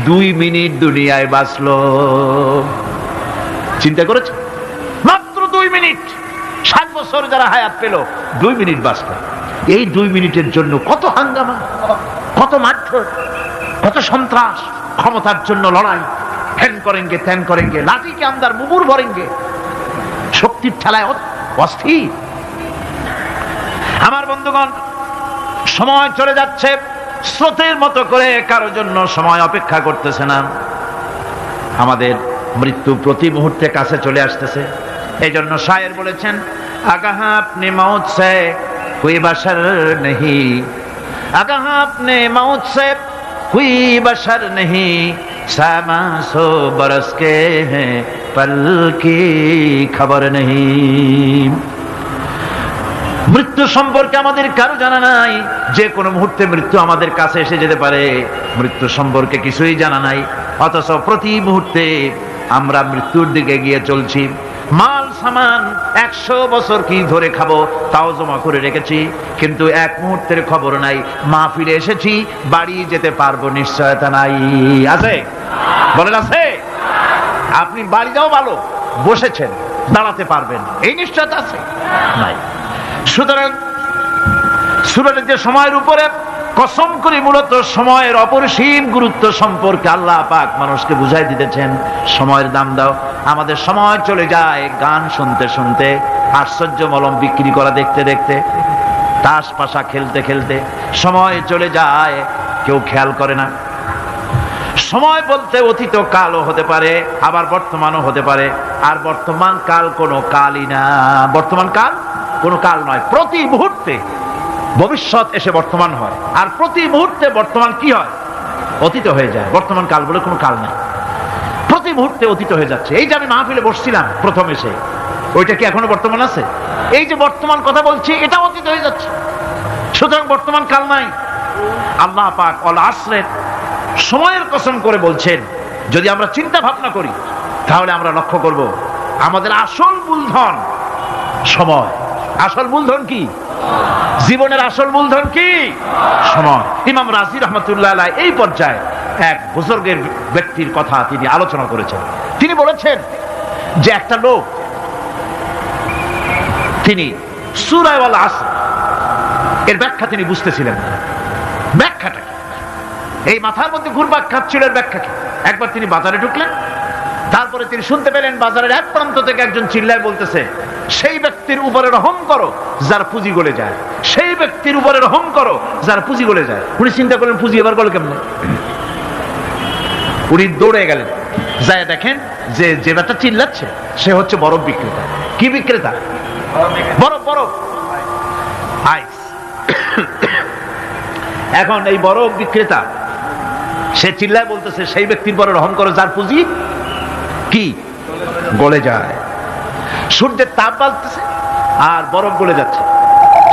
2 মিনিট দুনিয়ায় বাঁচলো। চিন্তা করেছে? মাত্র 2 মিনিট। 60 বছর যারা হায়াত পেল, 2 মিনিট বাঁচলো। এই 2 মিনিটের জন্য কত হাঙ্গামা, কত মারধর, কত সন্ত্রাস, ক্ষমতার জন্য লড়াই, হ্যান করেঙ্গে ত্যান করেঙ্গে, লাঠি কে আন্দার মুগুর ভরেঙ্গে, শক্তির ঠেলায় অস্থির। আমার বন্ধুগণ, সময় চলে যাচ্ছে স্রোতের মতো করে, কারোর জন্য সময় অপেক্ষা করতেছে না। আমাদের মৃত্যু প্রতি মুহূর্তে কাছে চলে আসতেছে। এই জন্য শায়ের বলেছেন, আগাহ আপনি মৌত সে কোই বশর নেহি, আগাহ আপনি মৌত সে কোই বশর নেহি, सामा 100 बरस के हैं पल की खबर नहीं। মৃত্যু সম্পর্কে আমাদের কারো জানা নাই, যে কোনো মুহূর্তে মৃত্যু আমাদের কাছে এসে যেতে পারে, মৃত্যু সম্পর্কে কিছুই জানা নাই। অথচ প্রতি মুহূর্তে আমরা মৃত্যুর দিকে এগিয়ে চলছি। মাল সামান 100 বছর কি ধরে খাবো তাও জমা করে রেখেছি, কিন্তু এক মুহূর্তের খবর নাই। মাহফিলে এসেছি, বাড়ি যেতে পারবো নিশ্চয়তা নাই। আছে? বলেন আছে? আপনি বাড়ি যাও ভালো, বসেছেন, দাঁড়াতে পারবেন এই নিশ্চয়তা আছে? নাই। সুতরাং সূরার যে সময়ের উপরে কসম করে মূলত সময়ের অপরিসীম গুরুত্ব সম্পর্কে আল্লাহ পাক মানুষকে বুঝাই দিতেছেন। সময়ের দাম দাও। আমাদের সময় চলে যায় গান শুনতে শুনতে, আশ্চর্য মলম বিক্রি করা দেখতে দেখতে, তাস পাশা খেলতে খেলতে সময় চলে যায়, কেউ খেয়াল করে না। সময় বলতে অতীত কালও হতে পারে, আবার বর্তমানও হতে পারে। আর বর্তমান কাল কোনো কালই না। বর্তমান কাল কোনো কাল নয়। প্রতি মুহূর্তে ভবিষ্যৎ এসে বর্তমান হয়, আর প্রতি মুহূর্তে বর্তমান কি হয়? অতীত হয়ে যায়। বর্তমান কাল বলে কোনো কাল নেই। প্রতি মুহূর্তে অতীত হয়ে যাচ্ছে। এই যে আমি মাহফিলে বসছিলাম প্রথম এসে, ওইটা কি এখনো বর্তমান আছে? এই যে বর্তমান কথা বলছি, এটা অতীত হয়ে যাচ্ছে। সুতরাং বর্তমান কাল নাই। আল্লাহ পাক ওয়াল আসরের সময়ের কসম করে বলছেন। যদি আমরা চিন্তা ভাবনা করি তাহলে আমরা লক্ষ্য করব আমাদের আসল মূলধন সময়। আসল মূলধন কি? জীবনের আসল মূলধন কি? সময়। ইমাম রাজি রহমতুল্লাহ আলাইহি এই পর্যায়ে এক বুজুর্গের ব্যক্তির কথা তিনি আলোচনা করেছেন। তিনি বলেছেন যে একটা লোক, তিনি সূরা ওয়াল আসর এর ব্যাখ্যা তিনি বুঝতেছিলেন না। ব্যাখ্যাটা এই মাথার মধ্যে ঘুরপাক খাচ্ছিল, এর ব্যাখ্যা কি? একবার তিনি বাজারে ঢুকলেন, তারপরে তিনি শুনতে পেলেন বাজারের এক প্রান্ত থেকে একজন চিল্লায় বলতেছে, সেই ব্যক্তির উপরে রহম করো যার পুঁজি গলে যায়। সেই ব্যক্তির উপরে রহম করো যার পুঁজি গলে যায়। উনি চিন্তা করলেন পুঁজি এবার গলে কেমনে? উনি দৌড়ে গেলেন, যায় দেখেন যে যে ব্যাটা চিল্লাচ্ছে সে হচ্ছে বরফ বিক্রেতা। কি বিক্রেতা? বরফ। বরফ, আইস। এখন এই বরফ বিক্রেতা সে চিল্লায় বলতেছে, সেই ব্যক্তির উপরে রহম করো যার পুঁজি কি গলে যায়। সূর্যের তাপ বাড়তেছে আর বরফ গলে যাচ্ছে।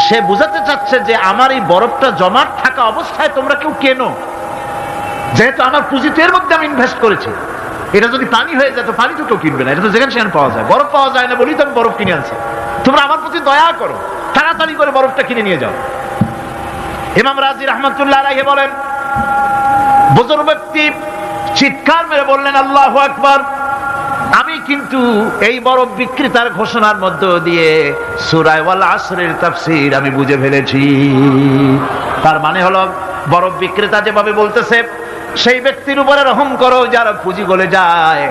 সে বুঝাতে চাচ্ছে যে আমার এই বরফটা জমাট থাকা অবস্থায় তোমরা কেউ কেনো, যেহেতু আমার পুঁজি তো এর মধ্যে আমি ইনভেস্ট করেছি। এটা যদি পানি হয়ে যায় তো পানি তো কেউ কিনবে না, এটা তো যেখানে সেখানে পাওয়া যায়। বরফ পাওয়া যায় না বলেই তো আমি বরফ কিনে আনছি। তোমরা আমার প্রতি দয়া করো, তাড়াতাড়ি করে বরফটা কিনে নিয়ে যাও। ইমাম রাজি রহমতুল্লাহ আলাইহি বলেন, বুজুর্গ ব্যক্তি চিৎকার মেরে বললেন, আল্লাহু আকবার। আমি কিন্তু এই বরফ বিক্রেতার ঘোষণার মধ্য দিয়ে সূরা ওয়াল আসরের তাফসীর আমি বুঝে ফেলেছি। তার মানে হলো বরফ বিক্রেতা যেভাবে বলতেছে সেই ব্যক্তির উপরে রহম করো যার পুঁজি গলে যায়,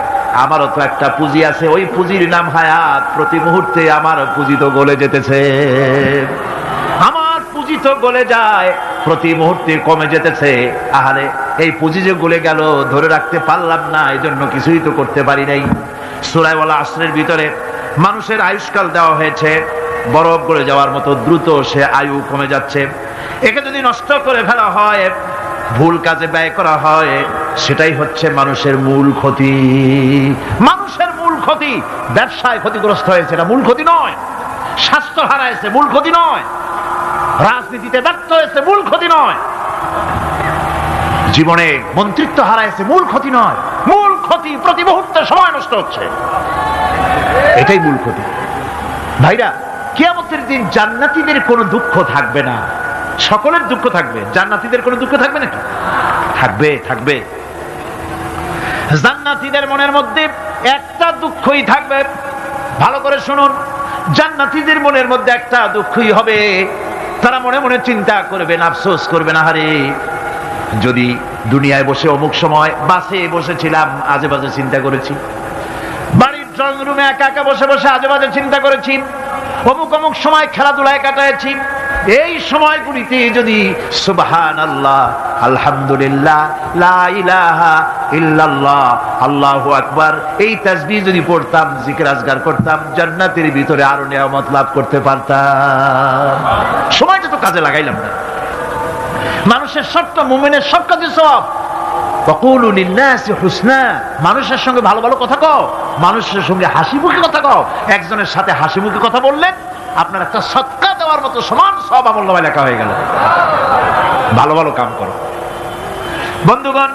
আমারও তো একটা পুঁজি আছে, ওই পুঁজির নাম হায়াত। প্রতি মুহূর্তে আমার পুঁজি তো গলে যেতেছে, আমার পুঁজি তো গলে যায়, প্রতি মুহূর্তে কমে যেতেছে। আহারে এই পুঁজি যে গলে গেল ধরে রাখতে পারলাম না, এই জন্য কিছুই তো করতে পারি নাই। সূরা ওয়াল আসরের ভিতরে মানুষের আয়ুষ্কাল দেওয়া হয়েছে, বরফ গলে যাওয়ার মতো দ্রুত সে আয়ু কমে যাচ্ছে। একে যদি নষ্ট করে ফেলা হয়, ভুল কাজে ব্যয় করা হয়, সেটাই হচ্ছে মানুষের মূল ক্ষতি। মানুষের মূল ক্ষতি। ব্যবসায় ক্ষতিগ্রস্ত হয়েছে, এটা মূল ক্ষতি নয়। স্বাস্থ্য হারাইছে, মূল ক্ষতি নয়। রাজনীতিতে ব্যর্থ হয়েছে, মূল ক্ষতি নয়। জীবনে মন্ত্রিত্ব হারাইছে, মূল ক্ষতি নয়। মূল ক্ষতি প্রতি মুহূর্তে সময় নষ্ট হচ্ছে, এটাই মূল ক্ষতি। ভাইরা, কিয়ামতের দিন জান্নাতীদের কোনো দুঃখ থাকবে না, সকলের দুঃখ থাকবে। জান্নাতীদের কোনো দুঃখ থাকবে নাকি? থাকবে, থাকবে। জান্নাতীদের মনের মধ্যে একটা দুঃখই থাকবে। ভালো করে শুনুন, জান্নাতীদের মনের মধ্যে একটা দুঃখই হবে। তারা মনে মনে চিন্তা করবেন, আফসোস করবেন, আহারে যদি দুনিয়ায় বসে অমুক সময় বাসে বসেছিলাম, আজে বাজে চিন্তা করেছি, বাড়ির ড্রয়িং রুমে একা একা বসে বসে আজে বাজে চিন্তা করেছি, অমুক অমুক সময় খেলাধুলায় কাটাইছি, এই সময়গুলিতে যদি সুবহানাল্লাহ, আলহামদুলিল্লাহ, লা ইলাহা ইল্লাল্লাহ, আল্লাহু আকবার এই তাসবিহ যদি পড়তাম, জিকির আজকার করতাম, জান্নাতের ভিতরে আরো নিয়ামত লাভ করতে পারতাম। সময়টা তো কাজে লাগাইলাম না। মানুষের শর্ত, মুমিনের সব কাজে সওয়াব। ওয়াকুলু লিন-নাসি হুসনা, মানুষের সঙ্গে ভালো ভালো কথা কও। মানুষের সঙ্গে হাসি মুখে কথা কও। একজনের সাথে হাসি মুখে কথা বললেন, আপনার একটা সদকা দেওয়ার মতো সমান সব আমলনামায় লেখা হয়ে গেল। ভালো ভালো কাম করো। বন্ধুগণ,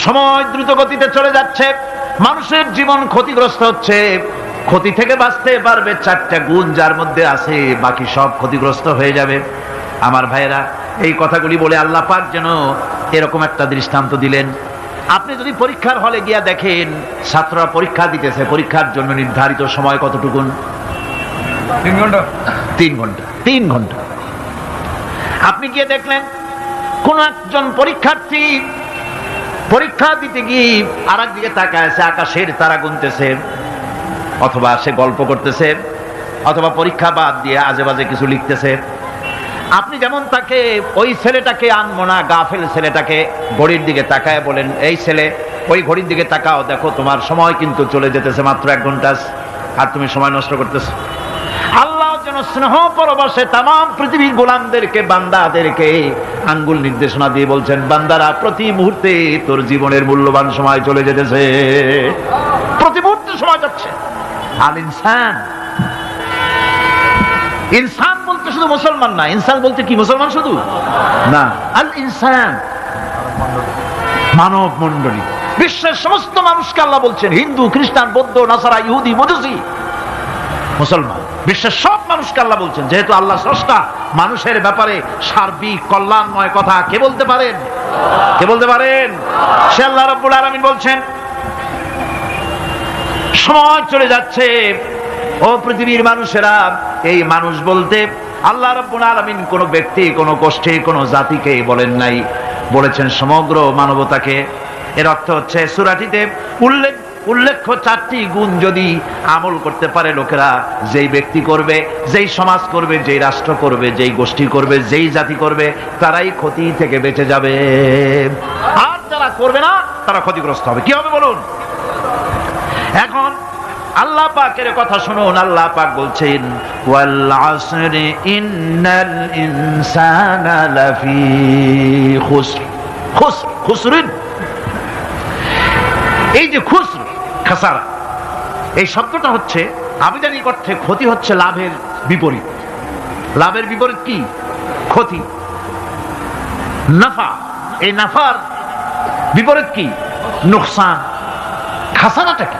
সময় দ্রুত গতিতে চলে যাচ্ছে, মানুষের জীবন ক্ষতিগ্রস্ত হচ্ছে। ক্ষতি থেকে বাঁচতে পারবে 4টা গুণ যার মধ্যে আছে, বাকি সব ক্ষতিগ্রস্ত হয়ে যাবে। আমার ভাইয়েরা, এই কথাগুলি বলে আল্লাহ পাক যেন এরকম একটা দৃষ্টান্ত দিলেন। আপনি যদি পরীক্ষার হলে গিয়া দেখেন ছাত্ররা পরীক্ষা দিতেছে, পরীক্ষার জন্য নির্ধারিত সময় কতটুকু? 3 ঘন্টা। 3 ঘন্টা। আপনি গিয়ে দেখলেন কোন একজন পরীক্ষার্থী পরীক্ষা দিতে গিয়ে আর একদিকে তাকায় আছে, আকাশের তারা গুনতেছে, অথবা সে গল্প করতেছে, অথবা পরীক্ষা বাদ দিয়ে আজে বাজে কিছু লিখতেছে। আপনি যেমন তাকে, ওই ছেলেটাকে আনবো না, গাফেল ছেলেটাকে ঘড়ির দিকে তাকায় বলেন, এই ছেলে ওই ঘড়ির দিকে তাকাও, দেখো তোমার সময় কিন্তু চলে যেতেছে মাত্র 1 ঘন্টা, আর তুমি সময় নষ্ট করতেছো। আল্লাহ যেন স্নেহ পরবশে তাম পৃথিবীর গোলামদেরকে, বান্দাদেরকে আঙ্গুল নির্দেশনা দিয়ে বলছেন, বান্দারা প্রতি মুহূর্তে তোর জীবনের মূল্যবান সময় চলে যেতেছে, প্রতি মুহূর্তে সময় যাচ্ছে। আল ইনসান, ইনসান বলতে শুধু মুসলমান না, ইনসান বলতে কি মুসলমান শুধু না, আল ইনসান মানব মণ্ডলী, বিশ্বের সমস্ত মানুষকে আল্লাহ বলছেন, হিন্দু, খ্রিস্টান, বৌদ্ধ, নাসারা, ইহুদি, মজুসি, মুসলমান, বিশ্বের সব মানুষকে আল্লাহ বলছেন। যেহেতু আল্লাহ স্রষ্টা, মানুষের ব্যাপারে সার্বিক কল্যাণময় কথা কে বলতে পারেন? কে বলতে পারেন? সে আল্লাহ রাব্বুল আলামিন বলছেন, সময় চলে যাচ্ছে ও পৃথিবীর মানুষেরা। এই মানুষ বলতে আল্লাহ রাব্বুল আলামিন কোন ব্যক্তি, কোন গোষ্ঠী, কোন জাতিকে বলেন নাই, বলেছেন সমগ্র মানবতাকে। এর অর্থ হচ্ছে সূরাটিতে উল্লেখ্য 4টি গুণ যদি আমল করতে পারে লোকেরা, যেই ব্যক্তি করবে, যেই সমাজ করবে, যেই রাষ্ট্র করবে, যেই গোষ্ঠী করবে, যেই জাতি করবে, তারাই ক্ষতি থেকে বেঁচে যাবে। আর যারা করবে না তারা ক্ষতিগ্রস্ত হবে। কি হবে বলুন? এখন আল্লাহ পাকের কথা শুনুন। আল্লাহ পাক বলছেন, ওয়াল আসরি ইন্নাল ইনসানা লাফি খুসর। খুসরিন, এই যে খুসর, খাসারা, এই শব্দটা হচ্ছে আবিধানিক অর্থে ক্ষতি হচ্ছে লাভের বিপরীত। লাভের বিপরীত কি? ক্ষতি। নাফা, এই নাফার বিপরীত কি? নোকসান। খাসারাটা কি?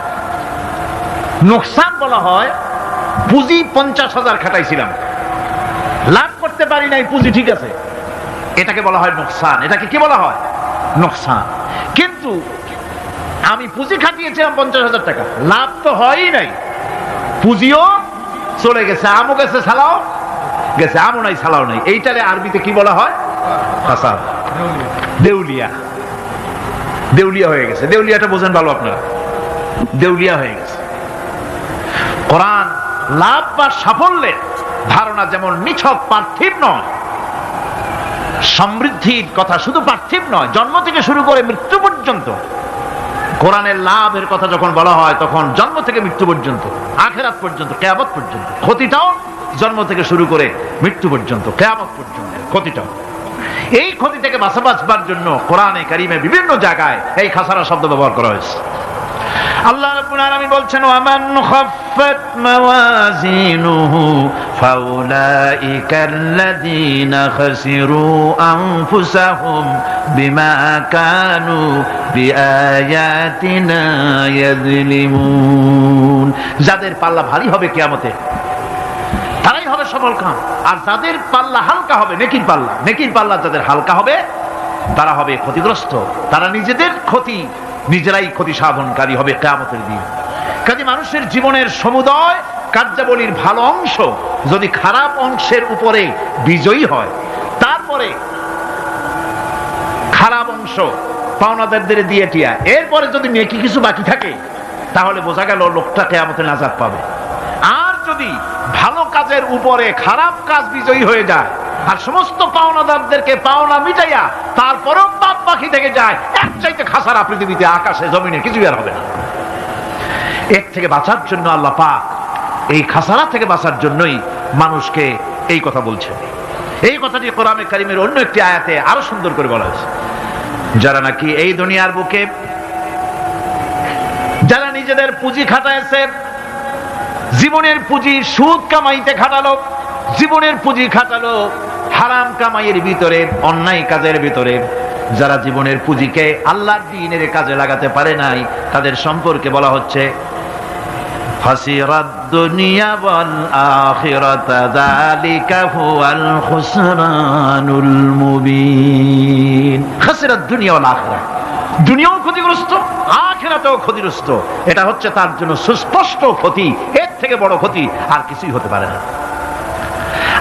নোকসান বলা হয় পুঁজি 50,000 খাটাইছিলাম, লাভ করতে পারি নাই, পুঁজি ঠিক আছে, এটাকে বলা হয় নোকসান। এটাকে কি বলা হয়? নোকসান। কিন্তু আমি পুঁজি খাটিয়েছিলাম 50,000 টাকা, লাভ তো হয়ই নাই, পুঁজিও চলে গেছে, আমও গেছে, ছালাও গেছে, আমও নাই, ছালাও নাই। এইটারে আরবিতে কি বলা হয়? খাসার, দেউলিয়া। দেউলিয়া হয়ে গেছে। দেউলিয়াটা বোঝেন ভালো আপনারা, দেউলিয়া হয়ে গেছে। কোরআন লাভ বা সাফল্যের ধারণা যেমন নিছক পার্থিব নয়, সমৃদ্ধির কথা শুধু পার্থিব নয়, জন্ম থেকে শুরু করে মৃত্যু পর্যন্ত। কোরআনের লাভের কথা যখন বলা হয় তখন জন্ম থেকে মৃত্যু পর্যন্ত, আখিরাত পর্যন্ত, কিয়ামত পর্যন্ত। ক্ষতিটাও জন্ম থেকে শুরু করে মৃত্যু পর্যন্ত, কিয়ামত পর্যন্ত ক্ষতিটাও। এই ক্ষতি থেকে বাঁচবার জন্য কোরআনে কারিমে বিভিন্ন জায়গায় এই খাসারা শব্দ ব্যবহার করা হয়েছে। আল্লাহ রাব্বুল আলামিন বলছেন, ওয়ামান খাফফাত মাওয়াজিনুহু ফাউলাইকাল্লাযীনা খাসিরু আনফুসাহুম বিমা কানু বিআয়াতিনা ইয়াযলিমুন। যাদের পাল্লা ভারী হবে কিয়ামতে তারাই হবে সফলকাম, আর যাদের পাল্লা হালকা হবে, নেকির পাল্লা, নেকির পাল্লা যাদের হালকা হবে তারা হবে ক্ষতিগ্রস্ত, তারা নিজেদের ক্ষতি নিজেরাই ক্ষতি সাধনকারী হবে কিয়ামতের দিন। কাজে মানুষের জীবনের সমুদয় কার্যাবলীর ভালো অংশ যদি খারাপ অংশের উপরে বিজয়ী হয়, তারপরে খারাপ অংশ পাওনাদারদের দিয়ে টিয়া, এরপরে যদি নেকি কিছু বাকি থাকে, তাহলে বোঝা গেল লোকটা কিয়ামতে নাজাত পাবে। আর যদি ভালো কাজের উপরে খারাপ কাজ বিজয়ী হয়ে যায় আর সমস্ত পাওনাদারদেরকে পাওনা মিটাইয়া তারপরেও পাপ বাকি থেকে যায়, এক চাইতে খাসারা পৃথিবীতে, আকাশে, জমিনে কিছু আর হবে না। এর থেকে বাঁচার জন্য আল্লাহ পাক, এই খাসারা থেকে বাঁচার জন্যই মানুষকে এই কথা বলছেন। এই কথাটি কোরআনে কারিমের অন্য একটি আয়াতে আরো সুন্দর করে বলা হয়েছে, যারা নাকি এই দুনিয়ার বুকে নিজেদের পুঁজি খাটাইছে, জীবনের পুঁজি সুদ কামাইতে খাটালো, জীবনের পুঁজি খাটালো হারাম কামাইয়ের ভিতরে, অন্যায় কাজের ভিতরে। যারা জীবনের পুঁজিকে আল্লাহর দ্বীনের কাজে লাগাতে পারে নাই, তাদের সম্পর্কে বলা হচ্ছে খাসিরাদ দুনিয়া ওয়াল আখিরাতা যালিকা হুয়াল খুসরানুল মুবিন। খাসিরাদ দুনিয়া ওয়াল আখিরাহ, দুনিয়াও ক্ষতিগ্রস্ত, আখিরাতেও ক্ষতিগ্রস্ত। এটা হচ্ছে তার জন্য সুস্পষ্ট ক্ষতি, এর থেকে বড় ক্ষতি আর কিছুই হতে পারে না।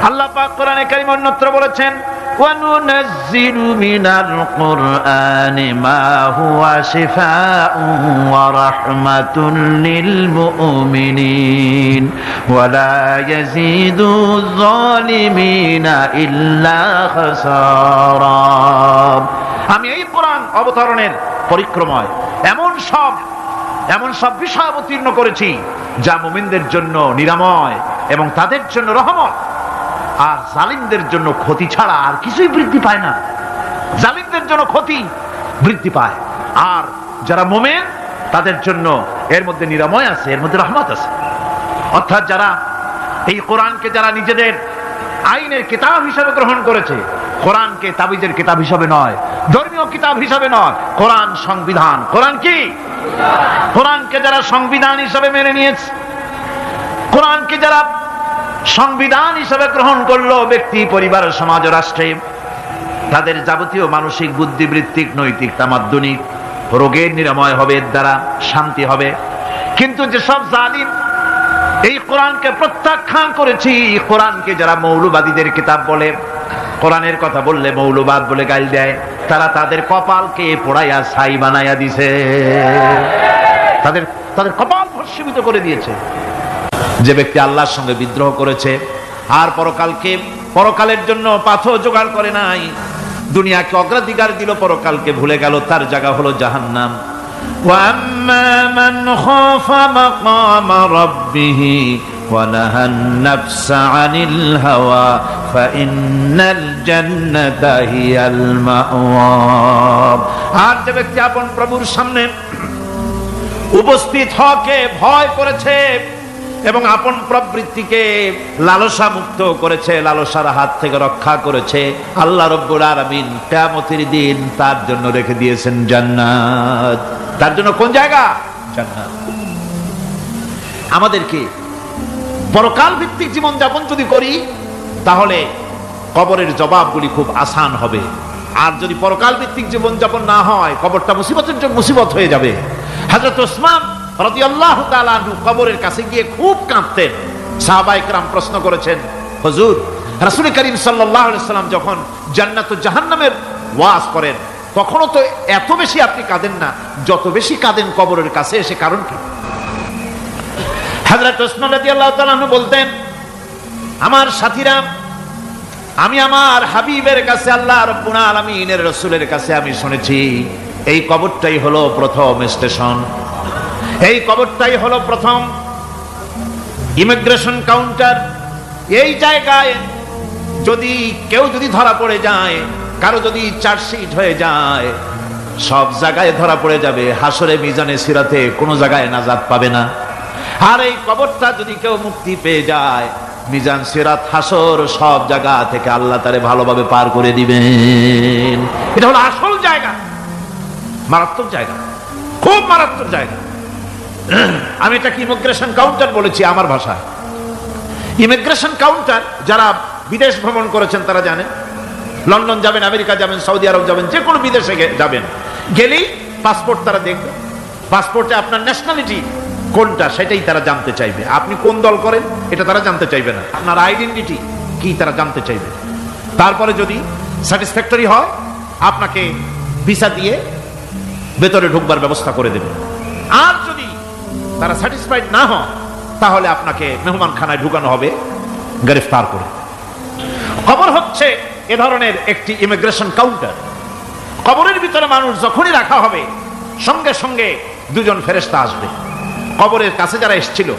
আল্লাহ পাক কোরআনে কারীমে অন্যত্র বলেছেন وَنُنَزِّلُ مِنَ الْقُرْآنِ مَا هُوَ شِفَاءٌ وَرَحْمَةٌ لِلْمُؤْمِنِينَ وَلَا يَزِيدُ الظَّالِمِينَ إِلَّا خَسَارًا। আমি এই কোরআন অবতরণের পরিক্রমায় এমন সব বিষয় অবতীর্ণ করেছি যা মুমিনদের জন্য নিরাময় এবং তাদের জন্য রহমত, আর জালিমদের জন্য ক্ষতি ছাড়া আর কিছুই বৃদ্ধি পায় না। জালিমদের জন্য ক্ষতি বৃদ্ধি পায়, আর যারা মুমিন তাদের জন্য এর মধ্যে নিরাময় আছে, এর মধ্যে রহমত আছে। অর্থাৎ যারা এই কোরআনকে যারা নিজেদের আইনের কিতাব হিসাবে গ্রহণ করেছে, কোরআনকে তাবিজের কিতাব হিসাবে নয়, ধর্মীয় কিতাব হিসাবে নয়, কোরআন সংবিধান। কোরআন কি? কোরআনকে যারা সংবিধান হিসাবে মেনে নিয়েছে, কোরআনকে যারা সংবিধান হিসাবে গ্রহণ করলো ব্যক্তি, পরিবার, সমাজ ও রাষ্ট্রে, তাদের যাবতীয় মানসিক, বুদ্ধিবৃত্তিক, নৈতিক, তামাদ্দুনিক রোগের নিরাময় হবে, এর দ্বারা শান্তি হবে। কিন্তু যেসব জালিম এই কোরআনকে প্রত্যাখ্যান করেছি, কোরআনকে যারা মৌলবাদীদের কিতাব বলে, কোরআনের কথা বললে মৌলবাদ বলে গাল দেয়, তারা তাদের কপালকে পোড়াইয়া ছাই বানাইয়া দিছে, তাদের কপাল ভস্মীভূত করে দিয়েছে। যে ব্যক্তি আল্লাহর সঙ্গে বিদ্রোহ করেছে আর পরকালের জন্য পাথর জোগাড় করে নাই, দুনিয়াকে অগ্রাধিকার দিল, পরকালকে ভুলে গেল, তার জায়গা হলো জাহান্নাম। ওয়াম্মা মান খাফা মাকামা রাব্বিহি ওয়া নাহান নাফসা আনিল হাওয়া ফাইন্নাল জান্নাতা হিয়াল মাওয়া। আর যে ব্যক্তি আপন প্রভুর সামনে উপস্থিত হওয়াকে ভয় করেছে এবং আপন প্রবৃত্তিকে লালসা মুক্ত করেছে, লালসার হাত থেকে রক্ষা করেছে, আল্লাহ রাব্বুল আলামিন কিয়ামতের দিন তার জন্য রেখে দিয়েছেন জান্নাত। তার জন্য কোন জায়গা? জান্নাত। আমাদেরকে পরকাল ভিত্তিক জীবন যাপন যদি করি, তাহলে কবরের জবাবগুলি খুব আসান হবে। আর যদি পরকাল ভিত্তিক জীবন যাপন না হয়, কবরটা মুসিবত হয়ে যাবে। হযরত ওসমান রাদিয়াল্লাহু তাআলা আনহু কবরের কাছে গিয়ে খুব কাঁদতেন। সাহাবায়ে কেরাম প্রশ্ন করেছেন, হুজুর, রাসূল করিম সাল্লাল্লাহু আলাইহি সাল্লাম যখন জান্নাত ও জাহান্নামের ওয়াজ করেন, কখনো তো এত বেশি আপনি কাঁদেন না যত বেশি কাঁদেন কবরের কাছে এসে, কারণ কি? হযরত ওসমান রাদিয়াল্লাহু তাআলা আনহু বলতেন, আমার সাথীরা, আমি আমার হাবিবের কাছে, আল্লাহ রাব্বুল আলামিনের রাসূলের কাছে আমি শুনেছি এই কবরটাই হলো প্রথম স্টেশন, এই কবরটাই হলো প্রথম ইমিগ্রেশন কাউন্টার। এই জায়গায় কেউ যদি ধরা পড়ে যায়, কারো যদি চার্জশিট হয়ে যায়, সব জায়গায় ধরা পড়ে যাবে, হাসরে মিজানে সিরাতে কোনো জায়গায় নাজাত পাবে না। আর এই কবরটা যদি কেউ মুক্তি পেয়ে যায়, মিজান, সিরাত, হাসর সব জায়গা থেকে আল্লাহ তারে ভালোভাবে পার করে দিবেন। এটা হলো আসল জায়গা, মারাত্মক জায়গা, খুব মারাত্মক জায়গা। আমি এটাকে ইমিগ্রেশন কাউন্টার বলেছি আমার ভাষায়। ইমিগ্রেশন কাউন্টার যারা বিদেশ ভ্রমণ করেছেন তারা জানেন। লন্ডন যাবেন, আমেরিকা যাবেন, সৌদি আরব যাবেন, যে কোনো বিদেশে যাবেন, গেলেই পাসপোর্ট তারা দেখবে। পাসপোর্টে আপনার ন্যাশনালিটি কোনটা সেটাই তারা জানতে চাইবে। আপনি কোন দল করেন এটা তারা জানতে চাইবে না, আপনার আইডেন্টিটি কি তারা জানতে চাইবে। তারপরে যদি স্যাটিসফ্যাক্টরি হয়, আপনাকে ভিসা দিয়ে ভেতরে ঢুকবার ব্যবস্থা করে দেবে। আর যদি তারা স্যাটিসফাইড না হয়, তাহলে আপনাকে মেহমানখানায় ঢুকানো হবে গ্রেফতার করে। কবর হচ্ছে এ ধরনের একটি ইমিগ্রেশন কাউন্টার। কবরের ভিতরে মানুষ যখনই রাখা হবে, সঙ্গে সঙ্গে দুজন ফেরেশতা আসবে। কবরের কাছে যারা এসেছিল,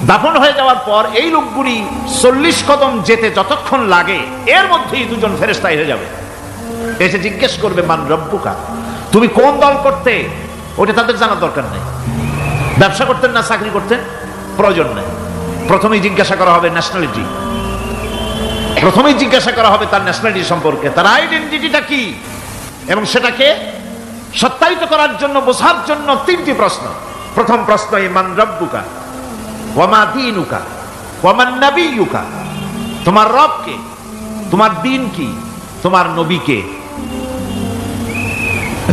দাফন হয়ে যাওয়ার পর এই লোকগুলি 40 কদম যেতে যতক্ষণ লাগে, এর মধ্যেই দুজন ফেরেশতা এসে যাবে, এসে জিজ্ঞেস করবে, মান রব্বুকা, তুমি কোন দল করতে? ওটা তাদের জানার দরকার নেই। ব্যবসা করতেন না চাকরি করতেন, প্রয়োজন নেই। প্রথমেই জিজ্ঞাসা করা হবে ন্যাশনালিটি, প্রথমেই জিজ্ঞাসা করা হবে তার ন্যাশনালিটি সম্পর্কে, তার আইডেন্টিটিটা কি, এবং সেটাকে সত্যায়িত করার জন্য, বোঝার জন্য তিনটি প্রশ্ন। প্রথম প্রশ্ন, মান রব্বুকা ওয়া মা দীনুকা ওয়া মান নাবিয়্যুকা, তোমার রব কে, তোমার দ্বীন কি, তোমার নবী কে।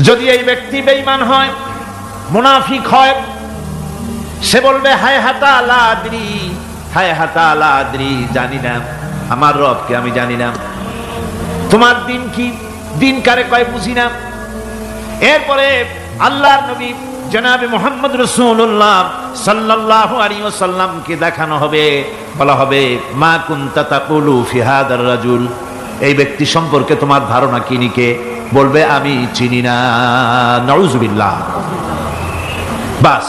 যদি এই ব্যক্তি বেঈমান হয়, মুনাফিক হয়, সে বলবে হায় হাতা লা আদরি, হায় হাতা লা আদরি, জানি না আমার রবকে, আমি জানি না। তোমার দিন কি, দিন কারে কয় বুঝি না। এরপরে আল্লাহর নবী জনাবে মুহাম্মদ রাসূলুল্লাহ সাল্লাল্লাহু আলাইহি ওয়াসাল্লামকে দেখানো হবে, বলা হবে মা কুনতা তাকুলু ফি হাদার রাজুল, এই ব্যক্তি সম্পর্কে তোমার ধারণা কি নিকে, বলবে আমি চিনি না। নাউযুবিল্লাহ। বাস,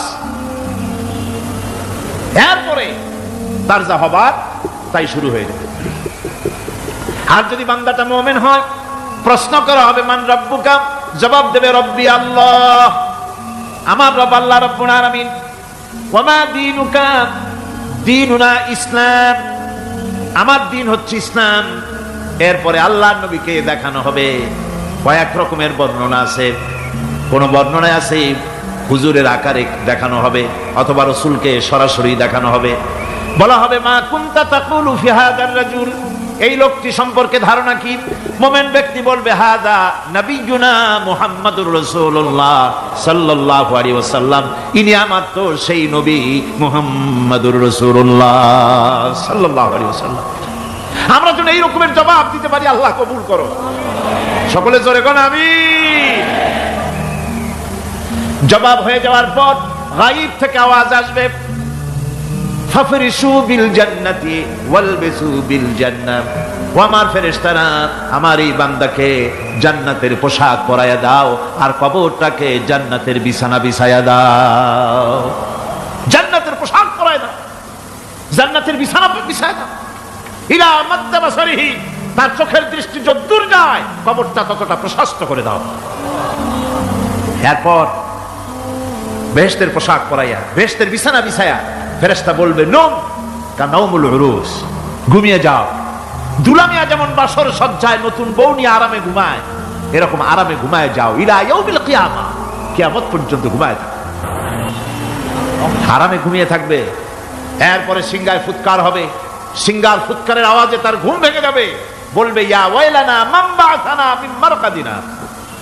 এরপরে তার যা হবার তাই শুরু হয়ে যাবে। আর যদি বান্দাটা মুমিন হয়, প্রশ্ন করা হবে মান রব্বুকা, জবাব দেবে রব্বি আল্লাহ, আমার রব আল্লাহ রাব্বুল আলামিন। ওয়া মা দীনুকা, দীনুনা ইসলাম, আমার দিন হচ্ছে ইসলাম। এরপরে আল্লাহর নবীকে দেখানো হবে। কয়েক রকমের বর্ণনা আছে, কোন বর্ণনায় আছে হুজুরের আকারে দেখানো হবে, অথবা রাসূলকে সরাসরি দেখানো হবে। বলা হবে মা কুনতা তাকুলু ফি হাদার রাজুল, এই লোকটি সম্পর্কে ধারণা কি। মুমিন ব্যক্তি বলবে হাদা নবিয়ুনা মুহাম্মাদুর রাসূলুল্লাহ সাল্লাল্লাহু আলাইহি ওয়াসাল্লাম, ইনি আমার তো সেই নবী মুহাম্মাদুর রাসূলুল্লাহ সাল্লাল্লাহু আলাইহি ওয়াসাল্লাম। আমরা যেন এই রকমের জবাব দিতে পারি, আল্লাহ কবুল করো। সকলে জোরে কোন আমিন। জবাব হয়ে যাওয়ার পর গায়ব থেকে আওয়াজ আসবে ফাফরিশু বিল জান্নাতি ওয়ালবিসু বিল জান্নাহ, ও আমার ফেরেশতারা, আমার এই বান্দাকে জান্নাতের পোশাক পরায়া দাও, আর কবরটাকে জান্নাতের বিছানা বিছায়া দাও। জান্নাতের পোশাক পরায়া দাও, জান্নাতের বিছানা বিছায়া দাও। ইলা মাদ্দা বাসারিহি, তার চোখের দৃষ্টি যতদূর যায় কবরটা ততটা প্রশস্ত করে দাও। এরপর বেহেশতের পোশাক পরাইয়া, বেহেশতের বিছানা বিছায়া ফেরেশতা বলবে নম কানাউমুল উরুস, ঘুমিয়ে যাও। দুলামিয়া যেমন বাসর সজ্জায় নতুন বউ নিয়ে আরামে ঘুমায়, এরকম আরামে ঘুমায় যাও। ইলা ইয়াউমিল কিয়ামা, কিয়ামত পর্যন্ত ঘুমায় থাকবে, আরামে ঘুমিয়ে থাকবে। এরপরে সিংহায় ফুৎকার হবে, সিংহার ফুৎকারের আওয়াজে তার ঘুম ভেঙে যাবে। বলবে ইয়া ওয়াইলানা মান বা'সানা মিন মারকাদিনা,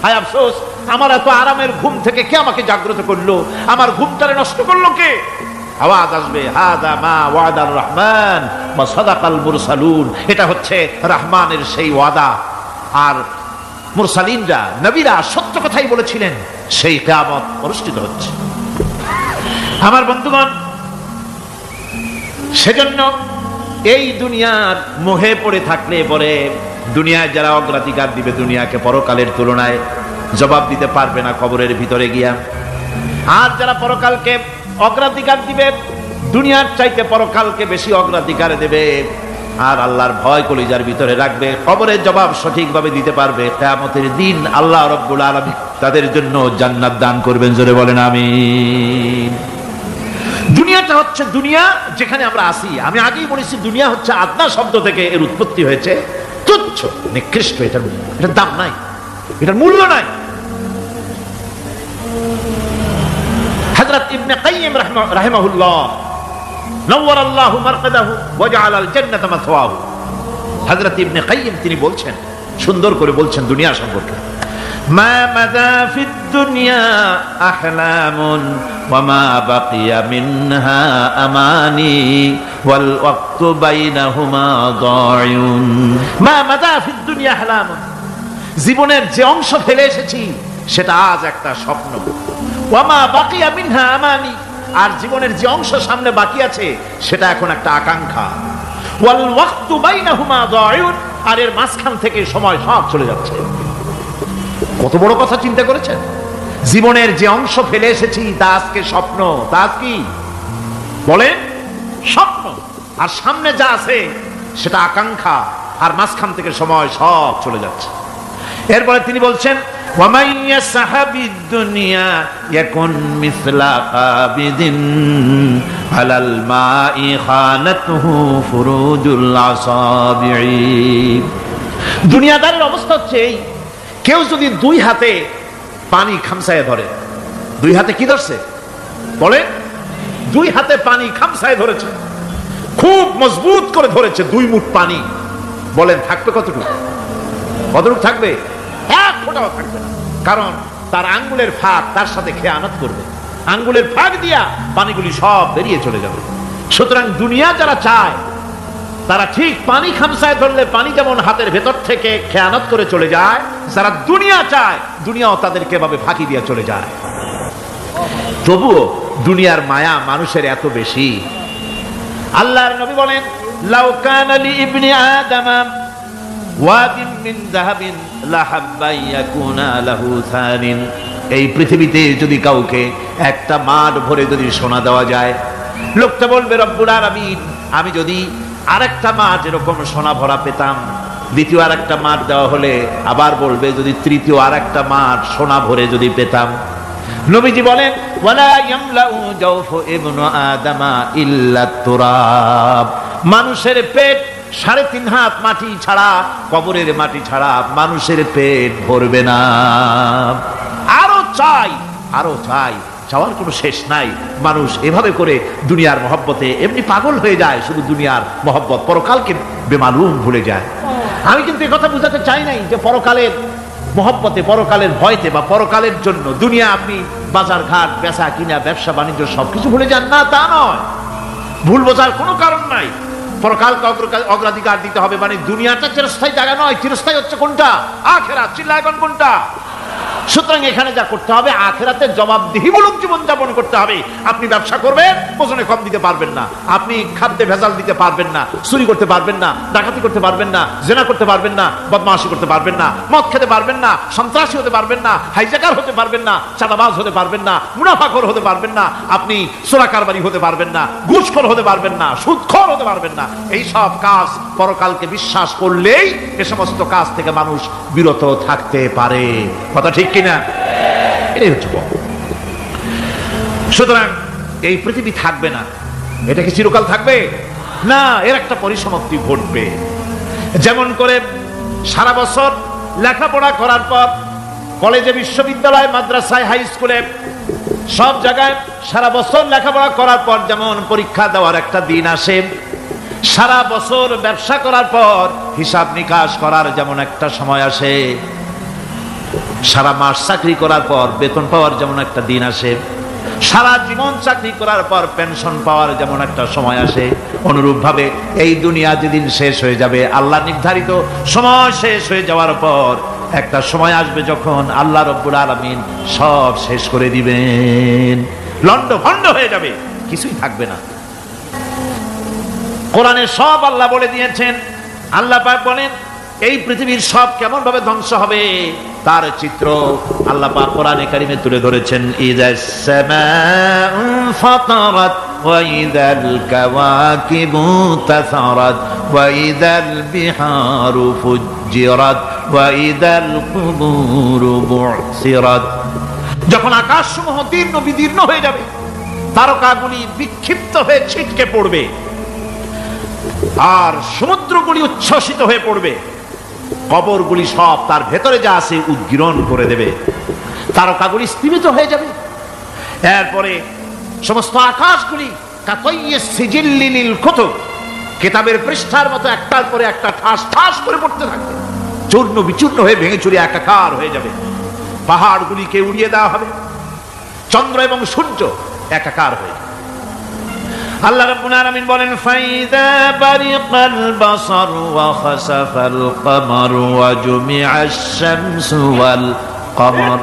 হায় আফসোস, আমার এত আরামের ঘুম থেকে কে আমাকে জাগ্রত করলো, আমার ঘুমটারে নষ্ট করলো কে। আওয়াজ আসবে হাযা মা ওয়াদার রহমান ওয়া সাদাকাল মুরসালুন, এটা হচ্ছে রহমানের সেই ওয়াদা, আর মুরসালিনরা, নবীরা সত্য কথাই বলেছিলেন, সেই কিয়ামত অনুষ্ঠিত হচ্ছে। আমার বন্ধুগণ, সেজন্য এই দুনিয়ার মোহে পড়ে থাকলে পরে দুনিয়ায় যারা অগ্রাধিকার দিবে দুনিয়াকে পরকালের তুলনায়, জবাব দিতে পারবে না কবরের ভিতরে গিয়া। আর যারা পরকালকে অগ্রাধিকার দিবে, দুনিয়ার চাইতে পরকালকে বেশি অগ্রাধিকার দেবে, আর আল্লাহর ভয় কলিজার ভিতরে রাখবে, কবরের জবাব সঠিকভাবে দিতে পারবে, কিয়ামতের দিন আল্লাহ রাব্বুল আলামিন তাদের জন্য জান্নাত দান করবেন। জোরে বলেন আমিন। দুনিয়াটা হচ্ছে দুনিয়া যেখানে আমরা আছি। আমি আগেই বলেছি দুনিয়া হচ্ছে আদনা শব্দ থেকে এর উৎপত্তি হয়েছে, তুচ্ছ, নিকৃষ্ট, এটার দাম নাই, এটার মূল্য নাই। হযরত ইবনে কাইয়িম রাহিমাহুল্লাহ নওয়ারাল্লাহু মারকাদাহু ওয়া জাআলাল জান্নাতা মাসওয়াহু, হযরত ইবনে কাইয়িম তিনি বলছেন, সুন্দর করে বলছেন দুনিয়া সম্পর্কে, মা মাদা ফিদ দুনিয়া আহলামুন ওয়া মা বাকিয়া মিনহা আমানি ওয়াল ওয়াক্তু বাইনাহুমা দায়ুন। মা মাদা ফিদ দুনিয়া আহলামুন, জীবনের যে অংশ ফেলে এসেছি সেটা আজ একটা স্বপ্ন। ওয়া মা বাকিয়া মিনহা আমানি, আর জীবনের যে অংশ সামনে বাকি আছে সেটা এখন একটা আকাঙ্ক্ষা। ওয়াল ওয়াক্তু বাইনাহুমা দায়ুন, আর এর মাঝখান থেকে সময় সব চলে যাচ্ছে। কত বড় কথা চিন্তা করেছেন? জীবনের যে অংশ ফেলে এসেছি তা আজকে স্বপ্ন, তা কি বলেন? স্বপ্ন। আর সামনে যা আছে সেটা আকাঙ্ক্ষা, আর মাঝখান থেকে সময় সব চলে যাচ্ছে। এরপরে তিনি বলছেন ওয়ামান ইয়াসহাবিদ দুনিয়া ইয়াকুন মিসলা কাবিদিন আলাল মাই খানাতুহু ফুরুজুল আসাবিঈ। দুনিয়াদারের অবস্থা হচ্ছে এই, কেউ যদি দুই হাতে পানি খামসায় ধরে, দুই হাতে কি ধরছে বলে, দুই হাতে পানি খামসায় ধরেছে, খুব মজবুত করে ধরেছে, 2 মুঠ পানি, বলেন থাকবে কতটুকু? কতটুকু থাকবে? 1 ফোঁটাও থাকবে না, কারণ তার আঙ্গুলের ফাঁক তার সাথে খেয়ানত করবে, আঙ্গুলের ফাঁক দিয়া পানিগুলি সব বেরিয়ে চলে যাবে। সুতরাং দুনিয়া যারা চায় তারা ঠিক পানি খামসায় ধরলে পানি যেমন হাতের ভেতর থেকে খেয়ানত করে চলে যায়, যারা দুনিয়া চায় দুনিয়াও তাদেরকে এভাবে ফাঁকি দিয়ে চলে যায়। তবুও দুনিয়ার মায়া মানুষের এত বেশি। আল্লাহর নবী বলেন লাউ কানা লি ইবনি আদম ওয়াদিন মিন যাহাবিন লাহাব্বা ইয়াকুনা লাহু থানিন। এই পৃথিবীতে যদি কাউকে একটা মাঠ ভরে যদি সোনা দেওয়া যায়, লোকটা বলবে রব্বুল আলামিন আমি যদি আরেকটা মাঠ এরকম সোনা ভরা পেতাম, দ্বিতীয় আরেকটা মাঠ দেওয়া হলে আবার বলবে যদি তৃতীয় আরেকটা মাঠ সোনা ভরে যদি পেতাম। নবীজি বলেন ওয়ালা ইয়ামলাউ জাওফু ইবনু আদামা ইল্লা তুরাব। মানুষের পেট 3.5 হাত মাটি ছাড়া, কবরের মাটি ছাড়া মানুষের পেট ভরবে না। আরো চাই, আরো চাই, চাওয়ার কোনো শেষ নাই। মানুষ এভাবে করে দুনিয়ার মহব্বতে এমনি পাগল হয়ে যায়, শুধু দুনিয়ার মহব্বত, পরকালকে বেমালুম ভুলে যায়। আমি কিন্তু এই কথা বুঝাতে চাই নাই যে পরকালের মহব্বতে, পরকালের ভয়তে বা পরকালের জন্য দুনিয়া আপনি বাজার ঘাট, বেচা কিনা, ব্যবসা বাণিজ্য সবকিছু ভুলে যান, না তা নয়। ভুল বোঝার কোনো কারণ নাই। পরকালকে অগ্রাধিকার দিতে হবে, মানে দুনিয়াটা চিরস্থায়ী জায়গা নয়, চিরস্থায়ী হচ্ছে কোনটা? আখিরাত। চিল্লায় এখন কোনটা? সুতরাং এখানে যা করতে হবে আখিরাতের জবাবদিহিমূলক জীবন যাপন করতে হবে। আপনি ব্যবসা করবেন, ওজনে কম দিতে পারবেন না, আপনি খাদ্যে ভেজাল দিতে পারবেন না, চুরি করতে পারবেন না, ডাকাতি করতে পারবেন না, জেনা করতে পারবেন না, বদমাশি করতে পারবেন না, মদ খেতে পারবেন না, সন্ত্রাসী হতে পারবেন না, হাইজ্যাকার হতে পারবেন না, চাঁদাবাজ হতে পারবেন না, মুনাফাখোর হতে পারবেন না, আপনি চোরা কারবারি হতে পারবেন না, ঘুষখোর হতে পারবেন না, সুদখোর হতে পারবেন না। এই সব কাজ পরকালকে বিশ্বাস করলেই এ সমস্ত কাজ থেকে মানুষ বিরত থাকতে পারে। কথা ঠিক কিনা? এটাই হচ্ছে। সুতরাং এই পৃথিবী থাকবে না, এটা কি চিরকাল থাকবে না? এর একটা পরিসমাপ্তি ঘটবে। যেমন করে সারা বছর লেখাপড়া করার পর কলেজে, বিশ্ববিদ্যালয়, মাদ্রাসায়, হাই স্কুলে, সব জায়গায় সারা বছর লেখাপড়া করার পর যেমন পরীক্ষা দেওয়ার একটা দিন আসে, সারা বছর ব্যবসা করার পর হিসাব নিকাশ করার যেমন একটা সময় আসে, সারা মাস চাকরি করার পর বেতন পাওয়ার যেমন একটা দিন আসে, সারা জীবন চাকরি করার পর পেনশন পাওয়ার যেমন একটা সময় আসে, অনুরূপ ভাবে এই দুনিয়া যেদিন শেষ হয়ে যাবে, আল্লাহ নির্ধারিত সময় শেষ হয়ে যাওয়ার পর একটা সময় আসবে যখন আল্লাহ রব্বুল আলামিন সব শেষ করে দিবেন, লন্ডভন্ড হয়ে যাবে, কিছুই থাকবে না। কোরআনে সব আল্লাহ বলে দিয়েছেন। আল্লাহ পাক বলেন এই পৃথিবীর সব কেমন ভাবে ধ্বংস হবে তার চিত্র আল্লাহ পাক কোরআনে কারিমে তুলে ধরেছেন। ইযাস সামাউ ফাতারাত ওয়া ইযাল কাওয়াকিবু তাসারাত ওয়া ইযাল বিহারু ফুজ্জিরাত ওয়া ইযাল কুবুরু বু'সিরাত। যখন আকাশসমূহ দীর্ণ বিদীর্ণ হয়ে যাবে, তারকাগুলি বিক্ষিপ্ত হয়ে ছিটকে পড়বে, আর সমুদ্রগুলি উচ্ছ্বসিত হয়ে পড়বে, কবরগুলি সব তার ভেতরে যা আছে উদ্গীরণ করে দেবে, তারকাগুলি স্থিমিত হয়ে যাবে। এরপরে সমস্ত আকাশগুলি কাতাইয়িস সিজিল্লিল কুতুব, কিতাবের পৃষ্ঠার মতো একটার পরে একটা ঠাস ঠাস করে পড়তে থাকবে, চূর্ণ বিচূর্ণ হয়ে ভেঙে চুরে একাকার হয়ে যাবে। পাহাড়গুলিকে উড়িয়ে দেওয়া হবে, চন্দ্র এবং সূর্য একাকার হয়ে যাবে। আল্লাহ রাব্বুল আলামিন বলেন ফাইদা বারিকাল বাসার ওয়া খাসাফাল কমার ওয়া জুমিআশ শামসু ওয়াল কমর।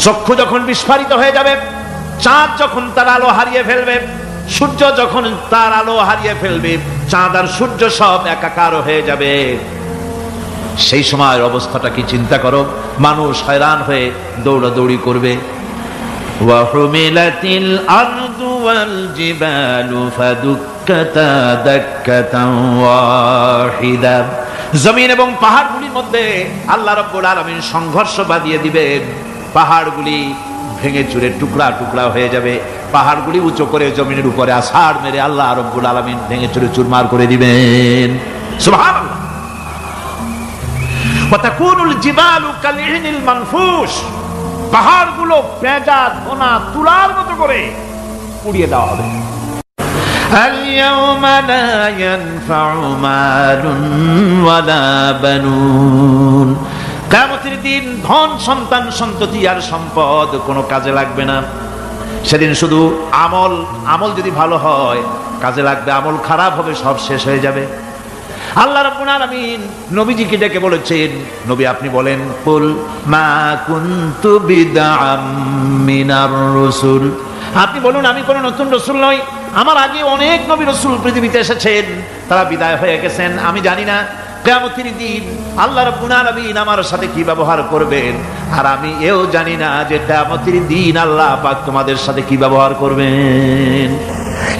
চক্ষু যখন বিস্ফারিত হয়ে যাবে, চাঁদ যখন তার আলো হারিয়ে ফেলবে, সূর্য যখন তার আলো হারিয়ে ফেলবে, চাঁদ আর সূর্য সব একাকার হয়ে যাবে, সেই সময়ের অবস্থাটা কি চিন্তা করো। মানুষ হয়রান হয়ে দৌড়াদৌড়ি করবে। وحملت الأرض والجبال فدكتا دكة واحدة। জমিন এবং পাহাড়গুলির মধ্যে আল্লাহ রাব্বুল আলামিন সংঘর্ষ বাঁধিয়ে দিবেন, পাহাড়গুলি ভেঙে চুরে টুকরা টুকরা হয়ে যাবে, পাহাড়গুলি উঁচু করে জমিনের উপরে আছাড় মেরে আল্লাহ রাব্বুল আলামিন ভেঙে চুরে চুরমার করে দিবেন। সুবহানাল্লাহ। ওয়া তাকুনুল জিবালু কালইহনিল মানফুশ, পাহাড়গুলো পেঁজা ধোনা তুলার মতো করে পুড়িয়ে দেওয়া হবে। اليوم لا ينفع مال ولا بنون, কিয়ামতের দিন ধন সন্তান সন্ততি আর সম্পদ কোনো কাজে লাগবে না। সেদিন শুধু আমল যদি ভালো হয় কাজে লাগবে, আমল খারাপ হবে সব শেষ হয়ে যাবে। আল্লাহ রাব্বুল আলামিন নবীজিকে ডেকে বলেছেন, নবী আপনি বলেন, কুল মা কুনতু বিদআম মিনার রাসূল, আপনি বলুন আমি কোন নতুন রাসূল নই, আমার আগে অনেক নবী রাসূল পৃথিবীতে এসেছেন, তারা বিদায় হয়ে গেছেন। আমি জানি না কিয়ামতের দিন আল্লাহ রাব্বুল আলামিন আমার সাথে কি ব্যবহার করবেন, আর আমি এও জানি না যে কিয়ামতের দিন আল্লাহ পাক তোমাদের সাথে কি ব্যবহার করবেন।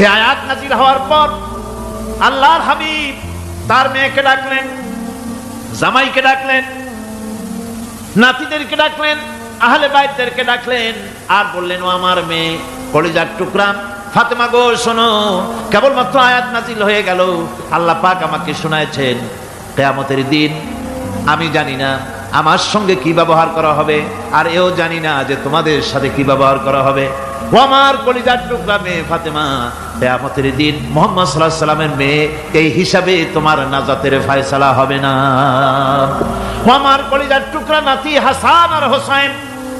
এই আয়াত নাযিল হওয়ার পর আল্লাহর হাবিব তার মেয়েকে ডাকলেন, জামাইকে ডাকলেন, নাতিদেরকে ডাকলেন, আহলে বাইতদেরকে ডাকলেন, আর বললেন, ও আমার মেয়ে কলিজার টুকরা ফাতেমা গো শোনো, কেবলমাত্র আয়াত নাযিল হয়ে গেল, আল্লাহ পাক আমাকে শোনায়ছেন কিয়ামতের দিন আমি জানি না আমার সঙ্গে কি ব্যবহার করা হবে, আর এও জানি না যে তোমাদের সাথে কি ব্যবহার করা হবে। ও আমার কলিজার টুকরা মেয়ে ফাতেমা, কিয়ামতের দিন মুহাম্মদ সাল্লাল্লাহু আলাইহি ওয়াসাল্লামের মেয়ে এই হিসাবে তোমার নাজাতের ফয়সালা হবে না। ও আমার কলিজার টুকরা নাতি হাসান আর হোসেন,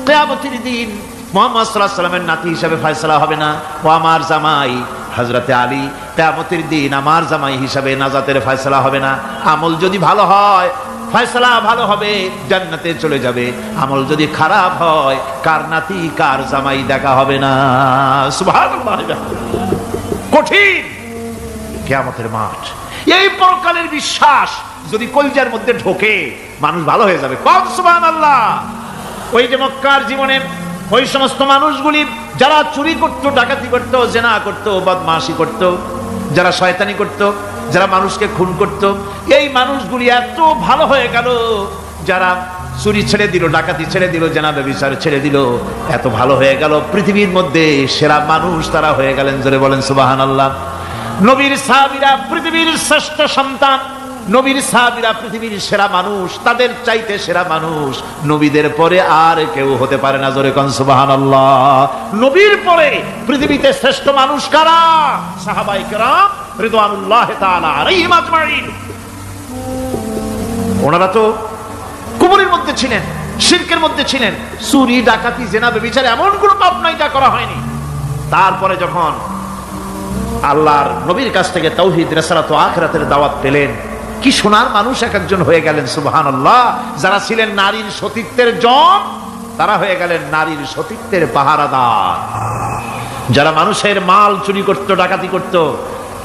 কিয়ামতের দিন মুহাম্মদ সাল্লাল্লাহু আলাইহি ওয়াসাল্লামের নাতি হিসাবে ফয়সালা হবে না। ও আমার জামাই হযরতে আলী, কিয়ামতের দিন আমার জামাই হিসাবে নাজাতের ফয়সালা হবে না। আমল যদি ভালো হয় ফয়সালা ভালো হবে, জান্নাতে চলে যাবে। আমল যদি খারাপ হয় কার নাতি কার জামাই দেখা হবে না। সুবহানাল্লাহ। কঠিন কিয়ামতের মাঠ, এই পরকালের বিশ্বাস যদি কলিজার মধ্যে ঢোকে মানুষ ভালো হয়ে যাবে। কোন সুবহানাল্লাহ। ওই যে মক্কার জীবনে ওই সমস্ত মানুষগুলি যারা চুরি করত, ডাকাতি করত, জেনা করত, বদমাশি করত, যারা শয়তানি করত, যারা মানুষকে খুন করত, এই মানুষগুলি এত ভালো হয়ে গেল, যারা চুরি ছেড়ে দিল, ডাকাতি ছেড়ে দিল, জেনা ব্যভিচার ছেড়ে দিল, এত ভালো হয়ে গেল, পৃথিবীর মধ্যে সেরা মানুষ তারা হয়ে গেলেন। জোরে বলেন সুবহানাল্লাহ। নবীর সাহাবীরা পৃথিবীর শ্রেষ্ঠ সন্তান, নবীর সাহাবীরা পৃথিবীর সেরা মানুষ, তাদের চাইতে সেরা মানুষ নবীদের পরে আর কেউ হতে পারে না। জোরে কোন সুবহানাল্লাহ। নবীর পরে পৃথিবীতে শ্রেষ্ঠ মানুষ কারা? সাহাবায়ে কেরাম রিদওয়ানুল্লাহি তাআলা আলাইহিম আজমাইন। ওনারা তো কুফরের মধ্যে ছিলেন, শিরকের মধ্যে ছিলেন, চুরি ডাকাতি জেনা ব্যভিচার এমন কোনো পাপ নাই যা করা হয়নি। তারপরে যখন আল্লাহর নবীর কাছ থেকে তাওহীদ, রিসালাত ও আখিরাতের দাওয়াত পেলেন, কি সোনার মানুষ এক একজন হয়ে গেলেন। সুবহানাল্লাহ। যারা ছিলেন নারীর সতীত্বের জম, তারা হয়ে গেলেন নারীর সতীত্বের পাহারাদার। যারা মানুষের মাল চুরি করত, ডাকাতি করত,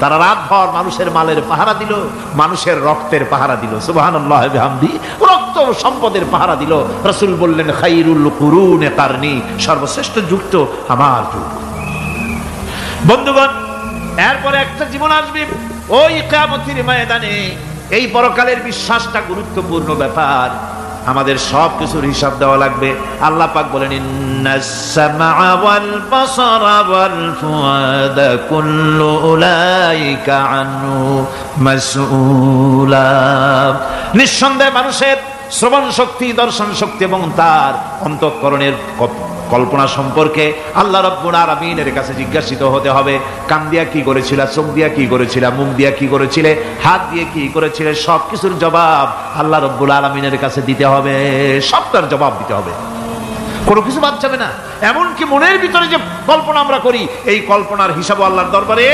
তারা রাতভর মানুষের মালের পাহারা দিল, মানুষের রক্তের পাহারা দিল। সুবহানাল্লাহ বিহামদি। রক্ত সম্পদের পাহারা দিল। রাসূল বললেন, খায়রুল কুরুনে কারনি, সর্বশ্রেষ্ঠ যুগ তো আমার যুগ। বন্ধুগণ, এরপরে একটা জীবন আসবে ওই কিয়ামতের ময়দানে। এই পরকালের বিশ্বাসটা গুরুত্বপূর্ণ ব্যাপার, আমাদের সব কিছুর হিসাব দেওয়া লাগবে। আল্লাহ পাক বলেন, ইন্নাস সামআ ওয়াল বাসারা ওয়াল ফুআদা কুল্লু উলাইকা আনহু মাসউলা। নিঃসন্দেহে মানুষের শ্রবণ শক্তি, দর্শন শক্তি এবং তার অন্তঃকরণের কল্পনা সম্পর্কে আল্লাহ রাব্বুল আলামিনের কাছে জিজ্ঞাসিত হতে হবে। কান দিয়া কি করেছিলা, চোখ দিয়া কি করেছিলা, মুখ দিয়া কি করেছিলে, হাত দিয়ে কি করেছিলে, সবকিছুর জবাব আল্লাহ রাব্বুল আলামিনের কাছে দিতে হবে। সবটার জবাব দিতে হবে, কোনো কিছু বাদ যাবে না। এমনকি মনের ভিতরে যে কল্পনা আমরা করি, এই কল্পনার হিসাব আল্লাহর দরবারে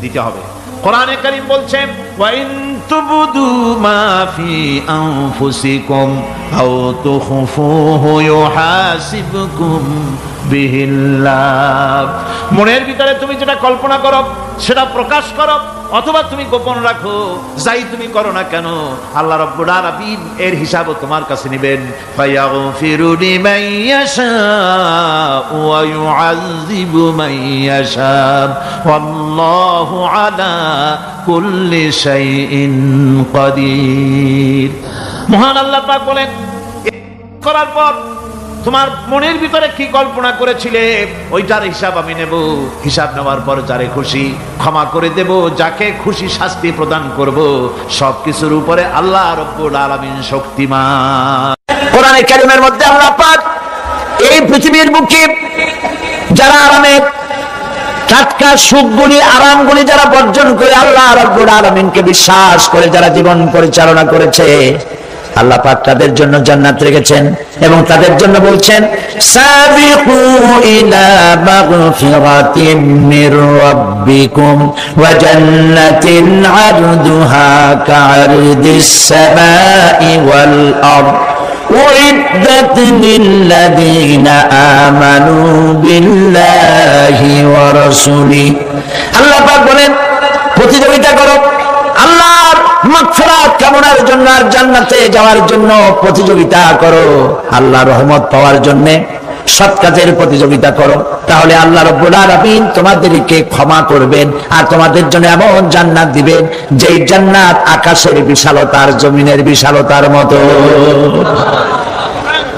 দিতে হবে। কোরআনে কারীম বলছেন, ওয়া ইন তুবদু মা ফি আনফুসিকুম আও তুখফুহু ইউহাসিবকুম বিহিল্লাহ। মনের ভিতরে তুমি যেটা কল্পনা করো সেটা প্রকাশ করো, অথবা তুমি গোপন রাখো, যাই তুমি করো না কেন, আল্লাহ রাব্বুল আলামিন এর হিসাব তোমার কাছে নেবেন। ফায়াগফিরু লিমান ইয়াশা ওয়া ইউআযযিবু মান ইয়াশা ওয়াল্লাহু আলা কুল্লি শাইইন কাদির। মহান আল্লাহ পাক বলেন, করার পর তোমার মনের ভিতরে কি কল্পনা করেছিলে ওইটার হিসাব আমি নেব। হিসাব নেওয়ার পর যারে খুশি ক্ষমা করে দেব, যাকে খুশি শাস্তি প্রদান করব। সবকিছুর উপরে আল্লাহ রব্বুল আলামিন শক্তিমান। কোরআনে কারীমের মধ্যে আল্লাহ পাক এই পৃথিবীর বুকে যারা আরামের টাটকা সুখগুলি আরামগুলি যারা বর্জন করে আল্লাহ রাব্বুল আলামিনকে বিশ্বাস করে যারা জীবন পরিচালনা করেছে, আল্লাহ পাক তাদের জন্য জান্নাত রেখেছেন এবং তাদের জন্য বলছেন, সাবিকু ইলা মাগফিরাতিন মির রাব্বিকুম ওয়া জান্নাতিন আরদুহা কা'আরদিস সামাই ওয়াল আরদ উইদ্দাত লিল্লাযীনা আমানু বিল্লাহি ওয়া রাসূলিহি। আল্লাহ পাক বলেন, প্রতিযোগিতা করো আল্লাহর মাগফিরাত কামনার জন্য আর জান্নাতে যাওয়ার জন্য প্রতিযোগিতা করো। আল্লাহর রহমত পাওয়ার জন্য সৎ কাজের প্রতিযোগিতা করো, তাহলে আল্লাহ রাব্বুল আলামিন তোমাদেরকে ক্ষমা করবেন আর তোমাদের জন্য এমন জান্নাত দিবেন যেই জান্নাত আকাশের বিশালতার জমিনের বিশালতার মতো।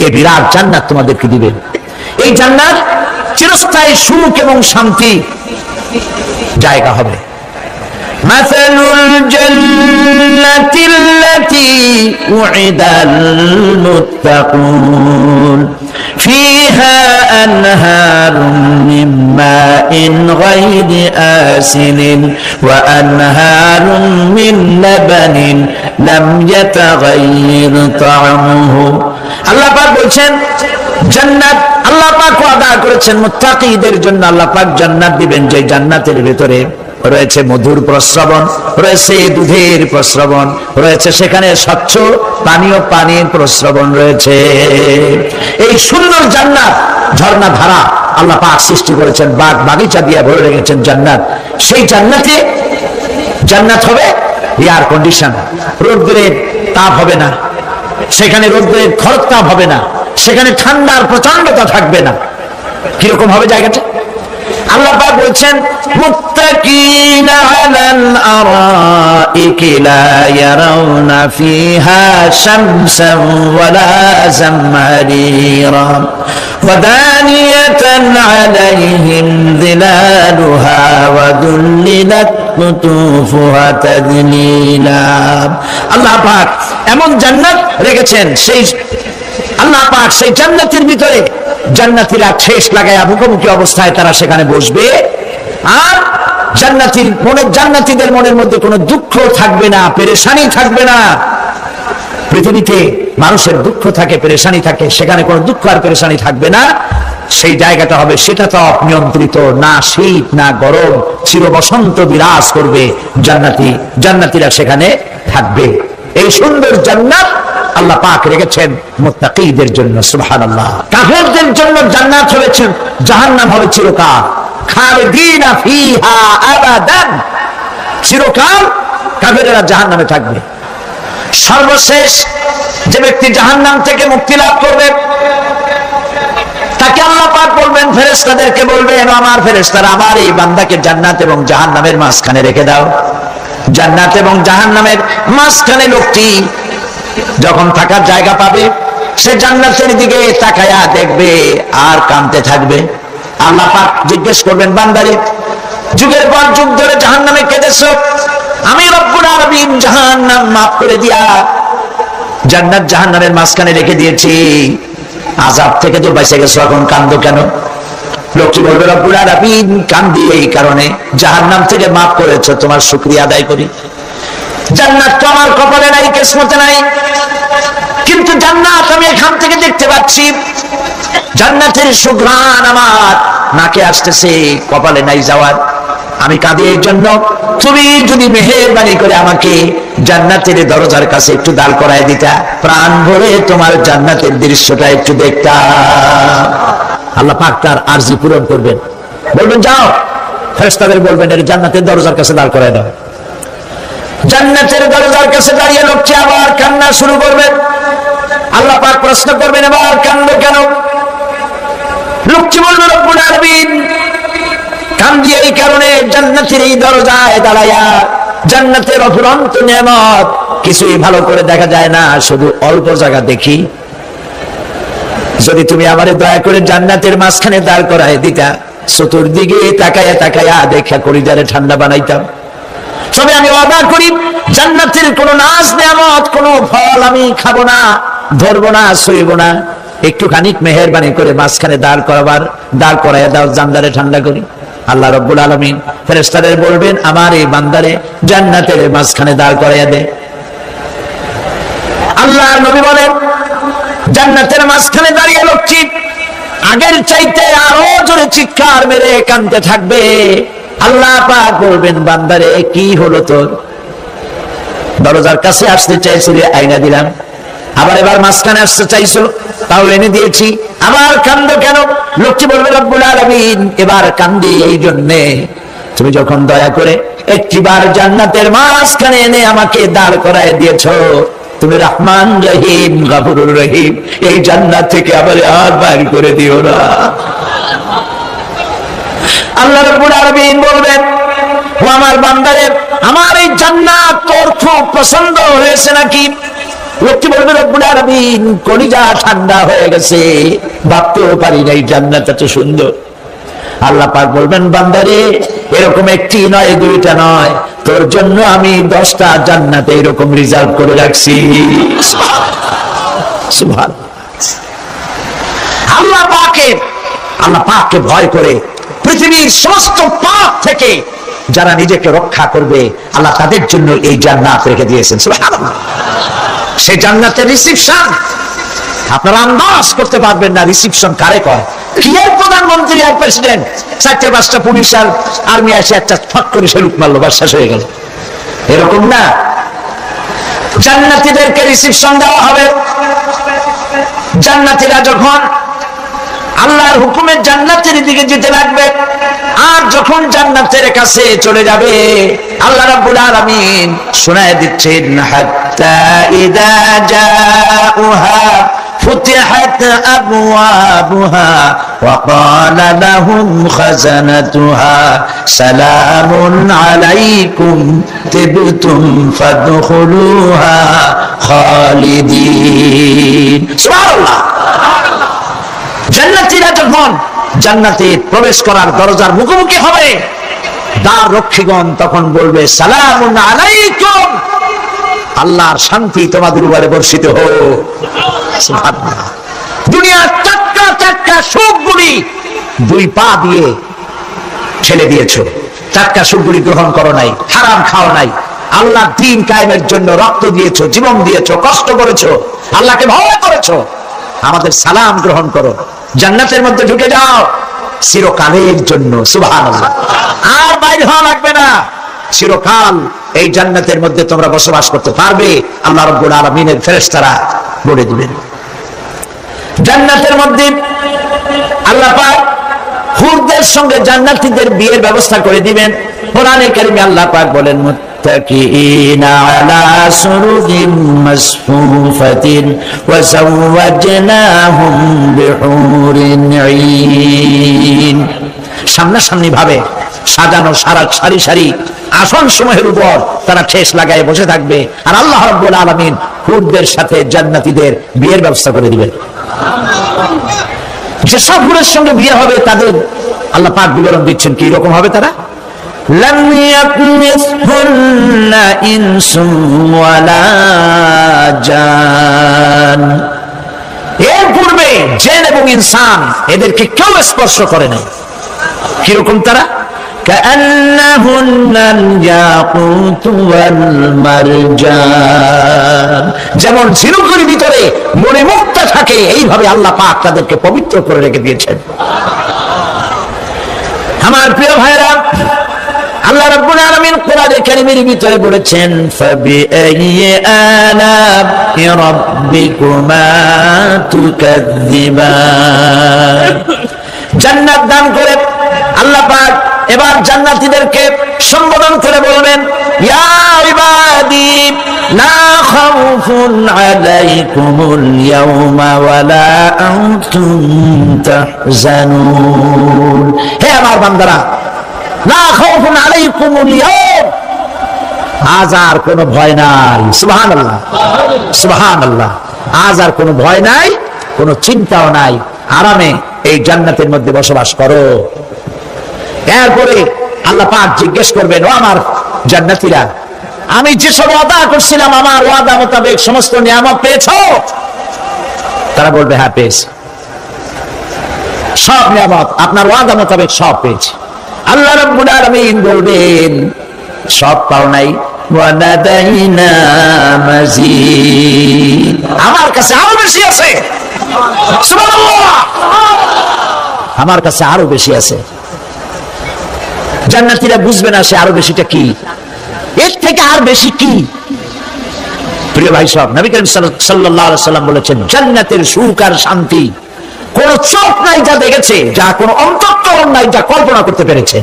এই বিরাট জান্নাত তোমাদেরকে দিবেন। এই জান্নাত চিরস্থায়ী সুখ এবং শান্তি জায়গা হবে। مثل الجنة التي وعد المتقون فيها أنهار من ماء غير آسن وأنهار من لبن لم يتغير طعمه। আল্লাহ পাক বলছেন জান্নাত আল্লাহ পাক ওয়াদা করেছেন মুত্তাকিদের জন্য। আল্লাহ পাক জান্নাত দিবেন যে জান্নাতের ভিতরে রয়েছে মধুর প্রস্রবণ, রয়েছে দুধের প্রস্রবণ, রয়েছে সেখানে স্বচ্ছ পানীয় পানির প্রস্রবণ রয়েছে। এই সুন্দর জান্নাত ঝর্ণা ধারা আল্লাহ পাক সৃষ্টি করেছেন, বাগ বাগিচা দিয়ে ভরে রেখেছেন জান্নাত। সেই জান্নাতে জান্নাত হবে এয়ার কন্ডিশন, রোদ্রের তাপ হবে না সেখানে, রোদ্রের খরতাপ হবে না সেখানে, ঠান্ডার প্রচন্ডতা থাকবে না। কিরকম হবে জায়গাটা? আল্লাহ পাক বলছেন, মুত্তাকিনা আলাল আরাইকি লা ইয়ারাউনা ফিহা শামসান ওয়ালা জামহারিরা ওয়া দানিয়াতান আলাইহিম যিলালুহা ওয়া দুল্লিলাত কুতুফুহা তাদলিলা। আল্লাহ পাক এমন জান্নাত রেখেছেন, সেই আল্লাহ পাক সেই জান্নাতের ভিতরে জান্নাতীরা ঠেস লাগায়া মুখোমুখি অবস্থায় তারা সেখানে বসবে, আর জান্নাতীদের মনের মধ্যে কোনো দুঃখ থাকবে না, পেরেশানি থাকবে না। পৃথিবীতে মানুষের দুঃখ থাকে, পেরেশানি থাকে, সেখানে কোনো দুঃখ আর পেরেশানি থাকবে না। সেই জায়গাটা হবে সেটা তো অনিয়ন্ত্রিত, না শীত না গরম, চির বসন্ত বিরাজ করবে। জান্নাতীরা সেখানে থাকবে। এই সুন্দর জান্নাত আল্লাহ পাক রেখেছেন মুত্তাকিদের জন্য। সুবহানাল্লাহ। কাফেরদের জন্য জান্নাত হয়েছে, জাহান্নাম হবে চিরকাল। খালিদিনা ফিহা আবাদান, চিরকাল কাফেররা জাহান্নামে থাকবে। সর্বশেষ যে ব্যক্তি জাহান্নাম থেকে মুক্তি লাভ করবে তাকে আল্লাহ পাক বলবেন, ফেরেশতাদেরকে বলবেন, আমার ফেরেশতারা আমার এই বান্দাকে জান্নাত এবং জাহান্নামের মাঝখানে রেখে দাও। জান্নাত এবং জাহান্নামের মাঝখানে লোকটি যখন থাকার জায়গা পাবে সে জান্নাতের দিকে তাকায়া দেখবে আর কাঁদতে থাকবে। আল্লাহ পাক জিজ্ঞেস করবেন, বান্দারে যুগের পর যুগ ধরে জাহান্নামে কেঁদেছো, আমি রব্বুল আলামিন জাহান্নাম মাফ করে দিয়া জান্নাত জাহান্নামের মাঝখানে রেখে দিয়েছি, আযাব থেকে তো বেঁচে গেছো, এখন কাঁদো কেন? লোকটি বলবে, রব্বুল আলামিন কাঁদি এই কারণে, জাহান্নাম থেকে মাফ করেছো, তোমার শুকরিয়া আদায় করি। জান্নাত তো আমার কপালে নাই, কিসমতে নাই, কিন্তু জান্নাত আমি এখান থেকে দেখতে পাচ্ছি। জান্নাতের সুঘ্রাণ আমার নাকে আসতেছে, কপালে নাই যাওয়ার। আমি কাঁদি এই জন্য, তুমি যদি মেহেরবানি করে আমাকে জান্নাতের দরজার কাছে একটু দাঁড় করায় দিতা, প্রাণ ভরে তোমার জান্নাতের দৃশ্যটা একটু দেখতাম। আল্লাহ পাক তার আরজি পূরণ করবেন, বলবেন যাও, ফেরেশতাদের বলবেন এর জান্নাতের দরজার কাছে দাঁড় করায় দাও। জান্নাতের দরজার কাছে দাঁড়িয়ে লোকটি আবার কান্না শুরু করবেন। আল্লাহ পাক প্রশ্ন করবেন, আবার কান্দো কেন? লোকটি বলবে, রব্বুল আলামিন কান্দি এই কারণে, জান্নাতের এই দরজায় দাঁড়ায়া জান্নাতের অফুরন্ত নিয়ামত, কিছুই ভালো করে দেখা যায় না, শুধু অল্প জায়গা দেখি। যদি তুমি আমারে দয়া করে জান্নাতের মাঝখানে দাঁড় করায় দিতা, চতুর্দিকে তাকায়া তাকায়া দেখা কলিজারে ঠান্ডা বানাইতাম। তবে আমি ওয়াদা করি, জান্নাতের কোন নাজ নিয়ামত, কোন ফল আমি খাবো না, ধরবো না, সইব না। একটুখানি মেহেরবানি করে মাঝখানে দাঁড় করাইয়া দাও, জান্নারে ঠান্ডা করি। আল্লাহ রাব্বুল আলামিন ফেরেশতাদের বলবেন, আমার এই বান্দারে জান্নাতের মাঝখানে দাঁড় করাইয়া দে। আল্লাহর নবী বলেন, জান্নাতের মাঝখানে দাঁড়িয়ে লোকটি আগের চাইতে আরো জোরে চিৎকার মেরে কাঁদতে থাকবে। আল্লাহ পাক বলবেন, বান্দারে কি হলো তোর? দরজার কাছে আসতে চাইছিলে, আইনা দিলাম। আবার এবার মাঝখানে আসতে চাইছো, তাও এনে দিয়েছি। আবার কান্দো কেন? লোকটি বলবে, রব্বুল আলামিন, এবার কান্দি এই জন্যে, তুমি যখন দয়া করে একটিবার জান্নাতের মাঝখানে এনে আমাকে দাঁড় করায় দিয়েছো, তুমি রহমান রহিম গফুরুর রহিম, এই জান্নাত থেকে আবার আর বাইর করে দিও না। আল্লাহ রাব্বুল আলামিন বলবেন, ও আমার বান্দারে, আমার এই জান্নাত তোর খুব পছন্দ হয়েছে নাকি? লোকটি বলবে, রব্বুল আলামিন, কলিজা ঠান্ডা হয়ে গেছে, ভাবতেও পারি না এই জান্নাত এত সুন্দর। আল্লাহ পাক বলবেন, বান্দারে, এরকম একটি নয়, দুইটা নয়, তোর জন্য আমি 10টা জান্নাতে এরকম রিজার্ভ করে রাখছি। সুবহানাল্লাহ। আল্লাহ পাককে ভয় করে পৃথিবীর সমস্ত পাপ থেকে যারা নিজেকে রক্ষা করবে, আল্লাহ তাদের জন্য এই জান্নাত রেখে দিয়েছেন। সুবহানাল্লাহ। সেই জান্নাতের রিসিপশন আপনারা আন্দাজ করতে পারবেন না, রিসিপশন কারে কয়। কি এর প্রধানমন্ত্রী আর প্রেসিডেন্ট, 4-5টা পুলিশ আর আর্মি এসে একটা ফট করে সেলুট মারলো, বাস শেষ হয়ে গেল, এরকম না। জান্নাতীদেরকে রিসিপশন দেওয়া হবে। জান্নাতীরা যখন আল্লাহর হুকুমে জান্নাতের দিকে যেতে লাগবে, আর যখন জান্নাতের কাছে চলে যাবে, আল্লাহ রাব্বুল আলামিন শোনায় দিচ্ছেন, হাত্তা ইযা জাউহা ফুতিহাত আবওয়াবুহা ওয়া ক্বালা লাহুম খাজানাতুহা সালামুন আলাইকুম তিবতুম ফাদখুলুহা খালিদিন। সুবহানাল্লাহ। জান্নাতীরা যখন জান্নাতে প্রবেশ করার দরজার মুখোমুখি হবে, দ্বার রক্ষীগণ তখন বলবে, সালামুন আলাইকুম, আল্লাহর শান্তি তোমাদের উপরে বর্ষিত হোক। সুবহানাল্লাহ। দুনিয়ার টাটকা সুখগুলি 2 পা দিয়ে ছেড়ে দিয়েছো, টাটকা সুখগুলি গ্রহণ করো নাই, হারাম খাও নাই, আল্লাহর দ্বীন কায়েমের জন্য রক্ত দিয়েছো, জীবন দিয়েছো, কষ্ট করেছো, আল্লাহকে ভয় করেছো। আমাদের সালাম গ্রহণ করো, জান্নাতের মধ্যে ঢুকে যাও চিরকালের জন্য। সুবহানাল্লাহ। আর বাইরে হওয়া লাগবে না, চিরকাল এই জান্নাতের মধ্যে তোমরা বসবাস করতে পারবে, আল্লাহ রাব্বুল আলামিনের ফেরেশতারা বলে দিবেন। জান্নাতের মধ্যে আল্লাহ পাক হুরদের সঙ্গে জান্নাতীদের বিয়ের ব্যবস্থা করে দিবেন। কোরআনে কারিমে আল্লাহ পাক বলেন, মুত্তাকিনা আলা সুরুরিন মাসফুফাতিন ওয়া যাওয়াজনাহুম বিহুরিন ঈন। সামনাসামনি ভাবে সাজানো সারি সারি আসন সমূহের উপর তারা ঠেস লাগায় বসে থাকবে, আর আল্লাহ রাব্বুল আলামিন হুরদের সাথে জান্নাতীদের বিয়ের ব্যবস্থা করে দিবেন। যেসব হুরের সঙ্গে বিয়ে হবে তাদের আল্লাহ পাক বিবরণ দিচ্ছেন, কি রকম হবে তারা। লাম ইয়াতমিসহুন্না ইনসুন ওয়ালা জান। এর পূর্বে জিন এবং ইনসান এদেরকে কেউ স্পর্শ করে নাই। কি রকম তারা? কাআন্নাহুন্নাল ইয়াকুতু ওয়াল মারজান। যেমন ঝিনুকের ভিতরে মণিমুক্তা থাকে, এইভাবে আল্লাহ পাক তাদেরকে পবিত্র করে রেখে দিয়েছেন। আমার প্রিয় ভাইরা, আল্লাহ রাব্বুল আলামিন কোরআনে কারীমের ভিতরে বলেছেন, ফাবিআইয়ি আলা'i রাব্বিকুমা তুকাযযিবান। জান্নাত দান করে আল্লাহ পাক এবার জান্নাতীদেরকে সম্বোধন করে বলবেন, ইয়া ইবাদি লা খাউফুন আলাইকুমুল ইয়াওমা ওয়ালা আনতুম তাহজানুন। হে আমার বান্দারা, লা খাউফুন আলাইকুমুল ইয়াওম, আজ আর কোনো ভয় নাই। সুবহানাল্লাহ, সুবহানাল্লাহ। আজ আর কোনো ভয় নাই, কোনো চিন্তাও নাই, আরামে এই জান্নাতের মধ্যে বসবাস করো। এরপরে আল্লাহ পাক জিজ্ঞেস করবেন, ও আমার জান্নাতীরা, আমি যেসব ওয়াদা করছিলাম আমার ওয়াদা মোতাবেক সমস্ত নিয়ামত পেয়েছো? তারা বলবে হ্যাঁ পেয়েছি, সব নিয়ামত আপনার ওয়াদা মোতাবেক সব পেয়েছি। আল্লাহ রাব্বুল আলামিন বলবেন সব পাও নাই, ওয়ানাদাইনা মাজিদ, আমার কাছে আরো বেশি আছে। সুবহানাল্লাহ, আমার কাছে আরো বেশি আছে। জান্নাতীরা বুঝবে না সে আরো বেশিটা কি, এর থেকে আর বেশি কি। প্রিয় ভাই সব, নবী করিম সাল্লাল্লাহু আলাইহি সাল্লাম বলেছেন জান্নাতের সুখ আর শান্তি কোন চোখ নাই যা দেখেছে, যা কোন অন্তঃকরণ নাই যা কল্পনা করতে পেরেছে।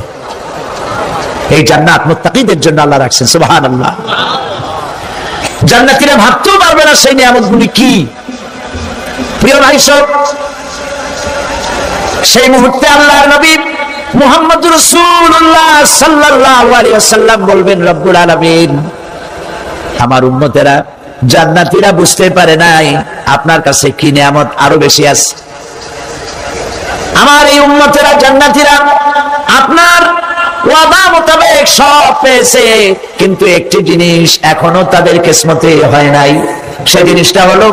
এই জান্নাত মুত্তাকিদের জন্য আল্লাহ রাখছেন। সুবহানাল্লাহ। জান্নাতীরা ভাবতেও পারবে না সেই নিয়ামতগুলি কি। প্রিয় ভাই সব, সেই মুহূর্তে আল্লাহর নবী মুহাম্মদুর রাসূলুল্লাহ সাল্লাল্লাহু আলাইহি ওয়াসাল্লাম বলবেন, রব্বুল আলামিন আমার উম্মতেরা জান্নাতীরা বুঝতে পারে নাই আপনার কাছে কি নিয়ামত আরো বেশি আছে। আমার এই উম্মতেরা জান্নাতীরা আপনার ওয়াদা মোতাবেক সব পেয়েছে, কিন্তু একটি জিনিস এখনো তাদের কিসমতে হয় নাই। সেই জিনিসটা হলো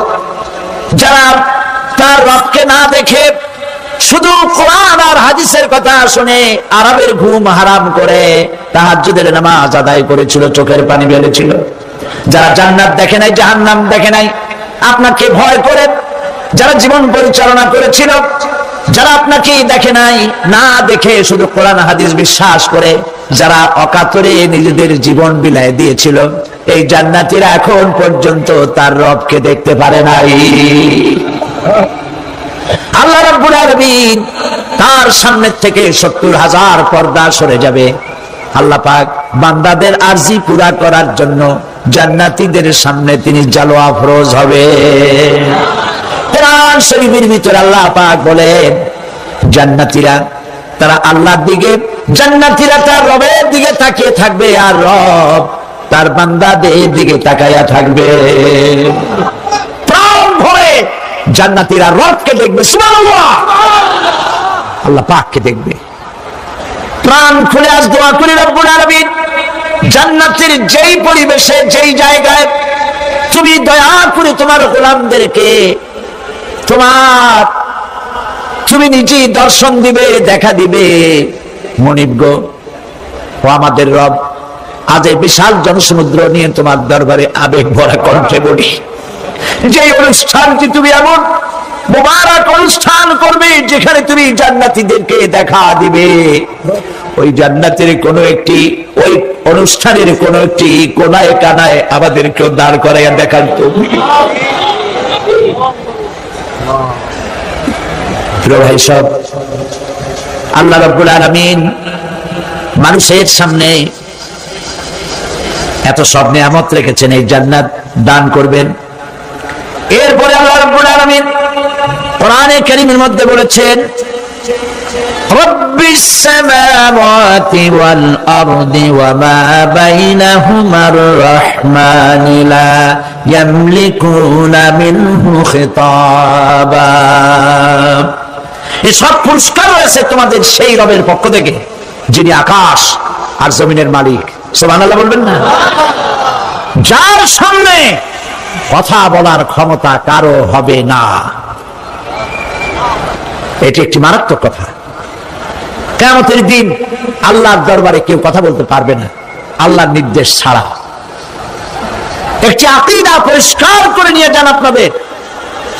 যারা তার রবকে না দেখে শুধু কোরআন আর হাদিসের কথা শুনে আরবের ঘুম হারাম করে তাহাজ্জুদের নামাজ আদায় করেছিল, চোখের পানি ফেলেছিল। যারা জান্নাত দেখে নাই, জাহান্নাম দেখে নাই, আপনাকে ভয় করে যারা জীবন পরিচালনা করেছিল, যারা আপনাকে দেখে নাই, না দেখে শুধু কোরআন হাদিস বিশ্বাস করে যারা অকাতরে নিজেদের জীবন বিলায় দিয়েছিল, এই জান্নাতীরা এখন পর্যন্ত তার রবকে দেখতে পারে নাই। আল্লাহ রাব্বুল আলামিন তার সামনে থেকে ৭০,০০০ পর্দা সরে যাবে। আল্লাহ পাক বান্দাদের আরজি পুরা করার জন্য জান্নাতীদের সামনে তিনি জালোয়া ফরজ হবে। কোরআন শরীফের ভিতরে আল্লাহ পাক বলেন জান্নাতীরা তারা আল্লাহর দিকে, জান্নাতীরা তার রবের দিকে তাকিয়ে থাকবে, আর রব তার বান্দাদের দিকে তাকায়া থাকবে। প্রাণ ভরে জান্নাতীরা রবকে দেখবে। সুবহানাল্লাহ, আল্লাহ পাককে দেখবে। প্রাণ খুলে আজ দোয়া করি রব্বুল আলামিন জান্নাতের যেই পরিবেশে যেই জায়গায় তুমি দয়া করে তোমার গোলামদেরকে তুমি নিজেই দর্শন দিবে, দেখা দিবে। মনিব গো, ও আমাদের রব, আজ এই বিশাল জনসমুদ্র নিয়ে তোমার দরবারে আবেগ ভরা কণ্ঠে বলি, যে অনুষ্ঠানটি তুমি এমন মুবারক অনুষ্ঠান করবে যেখানে তুমি জান্নাতীদেরকে দেখা দিবে, ওই জান্নাতের কোনো একটি, ওই অনুষ্ঠানের কোনো একটি কোনায় কানায় আমাদেরকেও দাঁড় করাইয়া দেখান তুমি। ভাই সব, আল্লাহ রাব্বুল আলামিন মানুষের সামনে এত সব নিয়ামত রেখেছেন, এই জান্নাত দান করবেন। এরপরে আল্লাহ রাব্বুল আলামিন কোরআনে কারীমের মধ্যে বলেছেন রব্বিস সামাওয়াতি ওয়াল আরদি ওয়া মা বাইনাহুমার রাহমানি লা ইয়ামলিকুনা মিনহু খিতাবা। এই সব পুরস্কার রয়েছে তোমাদের সেই রবের পক্ষ থেকে যিনি আকাশ আর জমিনের মালিক। সুবহানাল্লাহ বলবেন না? যার সামনে কথা বলার ক্ষমতা কারো হবে না। এটি একটি মারাত্মক কথা। কিয়ামতের দিন আল্লাহর দরবারে কেউ কথা বলতে পারবে না আল্লাহর নির্দেশ ছাড়া। একটি আকীদা পরিষ্কার করে নিয়ে যান আপনাদের।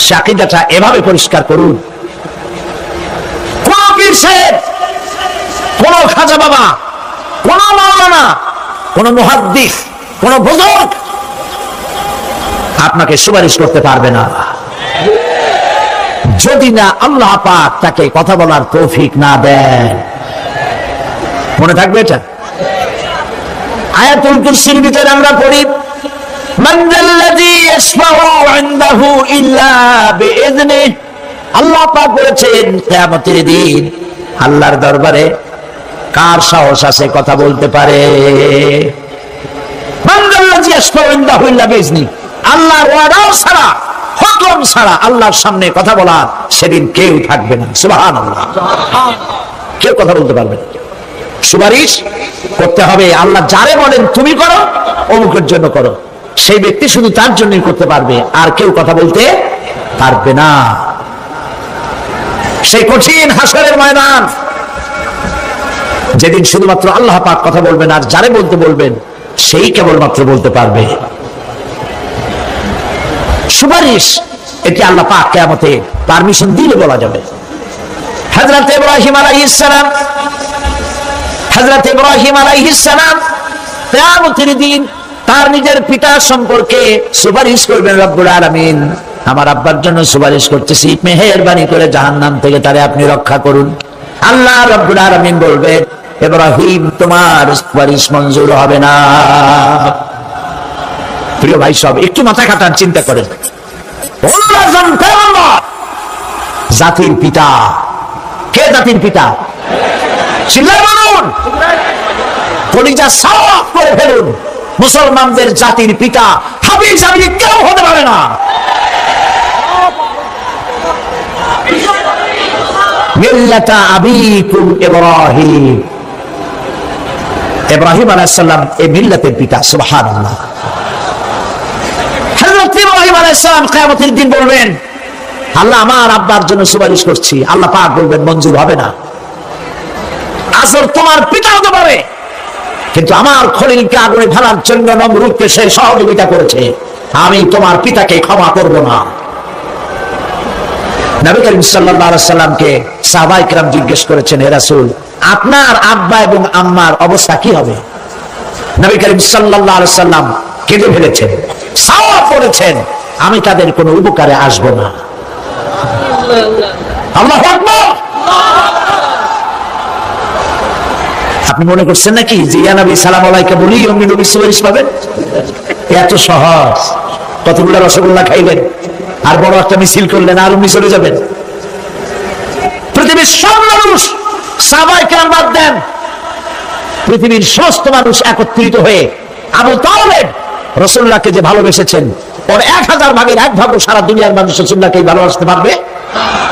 সে আকীদাটা এভাবে পরিষ্কার করুন, কোন পীর সাহেব, কোন খাজা বাবা, কোন মাওলানা, কোন মুহাদ্দিস, কোন বুজুর্গ আপনাকে সুপারিশ করতে পারবে না যদি না আল্লাহ পাক তাকে কথা বলার তৌফিক না দেন। মনে থাকবে এটা। আয়াতুল কুরসির ভিতরে আমরা পড়ি মান যাল্লাযী ইয়াশফাউ ইনদাহু ইল্লা বিইযনিহি। আল্লাহ পাক বলেছেন কিয়ামতের দিন আল্লাহর দরবারে কার সাহস আছে কথা বলতে পারে? মানজাল্লাযী ইয়াশফাউ ইনদাহু ইল্লা বিইজনি, আল্লাহর ওয়াদাও ছাড়া, হুকুম ছাড়া আল্লাহর সামনে কথা বলার সেদিন কেউ থাকবে না। সুবহানাল্লাহ। কেউ কথা বলতে পারবে না। সুপারিশ করতে হবে, আল্লাহ যারে বলেন তুমি করো, অমুকের জন্য করো, সেই ব্যক্তি শুধু তার জন্যই করতে পারবে, আর কেউ কথা বলতে পারবে না। সেই কঠিন হাসরের ময়দান, যেদিন শুধুমাত্র আল্লাহ পাক কথা বলবেন, আর যারে বলতে বলবেন সেই কেবলমাত্র বলতে পারবে। সুপারিশ এটি আল্লাহ পাক কিয়ামতে পারমিশন দিলে বলা যাবে। হযরত ইব্রাহিম আলাইহিস সালাম, হযরত ইব্রাহিম আলাইহিস সালাম কিয়ামতের দিন তার নিজের পিতা সম্পর্কে সুপারিশ করবেন। রব্বুল আলামিন, আমার আব্বার জন্য সুপারিশ করতেছি, মেহেরবানি করে জাহান্নাম থেকে তারে আপনি রক্ষা করুন। আল্লাহ রব্বুল আলামিন বলবেন, ইব্রাহিম তোমার সুপারিশ মঞ্জুর হবে না। প্রিয় ভাই সব, একটু মাথা খাটান, চিন্তা করেন। জাতির পিতা কে? জাতির পিতা চিল্লায় বলুন, কলিজা সাফ করে ফেলুন। মুসলমানদের জাতির পিতা হাবিব জাবির কেউ হতে পারে না। মিল্লাতা আবিকুম ইব্রাহিম, ইব্রাহিম আলাইহিস সালাম এই মিল্লাতের পিতা। সুবহানাল্লাহ। হযরত ইব্রাহিম আলাইহিস সালাম কিয়ামতের দিন বলবেন, আল্লাহ আমার আব্বার জন্য সুপারিশ করছি। আল্লাহ পাক বলবেন, মঞ্জুর হবে না। আসল তোমার পিতা হতে পারে, কিন্তু আমার খলিলকে আগুনে ফেলার জন্য নমরুদকে সে সহযোগিতা করেছে, আমি তোমার পিতাকে ক্ষমা করব না। নবী করিম সাল্লাল্লাহু আলাইহি সাল্লামকে সাহাবায়ে কেরাম জিজ্ঞেস করেছেন, হে রাসূল, আপনার আব্বা এবং আম্মার অবস্থা কি হবে? নবী করিম সাল্লাল্লাহু আলাইহি সাল্লাম কেঁদে ফেলেছেন, সাওয়া করেছেন, আমি তাদের কোনো উপকারে আসব না। আল্লাহু আকবার। আপনি মনে করছেন নাকি যে ইয়া নবী সালাম আলাইকা বলি অমনি নবী সুপারিশ পাবেন? এত সহজ। কতগুলো রসগোল্লা খাইলেন আর বড় একটা মিছিল করলেন, আর অমনি চলে যাবেন? পৃথিবীর সব মানুষ, সাহাবায়ে কেরাম বাদ দেন, পৃথিবীর সমস্ত মানুষ একত্রিত হয়ে আবু তালেব রাসূলুল্লাহকে যে ভালোবেসেছেন, ওর 1000 ভাগের 1 ভাগও সারা দুনিয়ার মানুষ রাসূলুল্লাহকে ভালোবাসতে পারবে?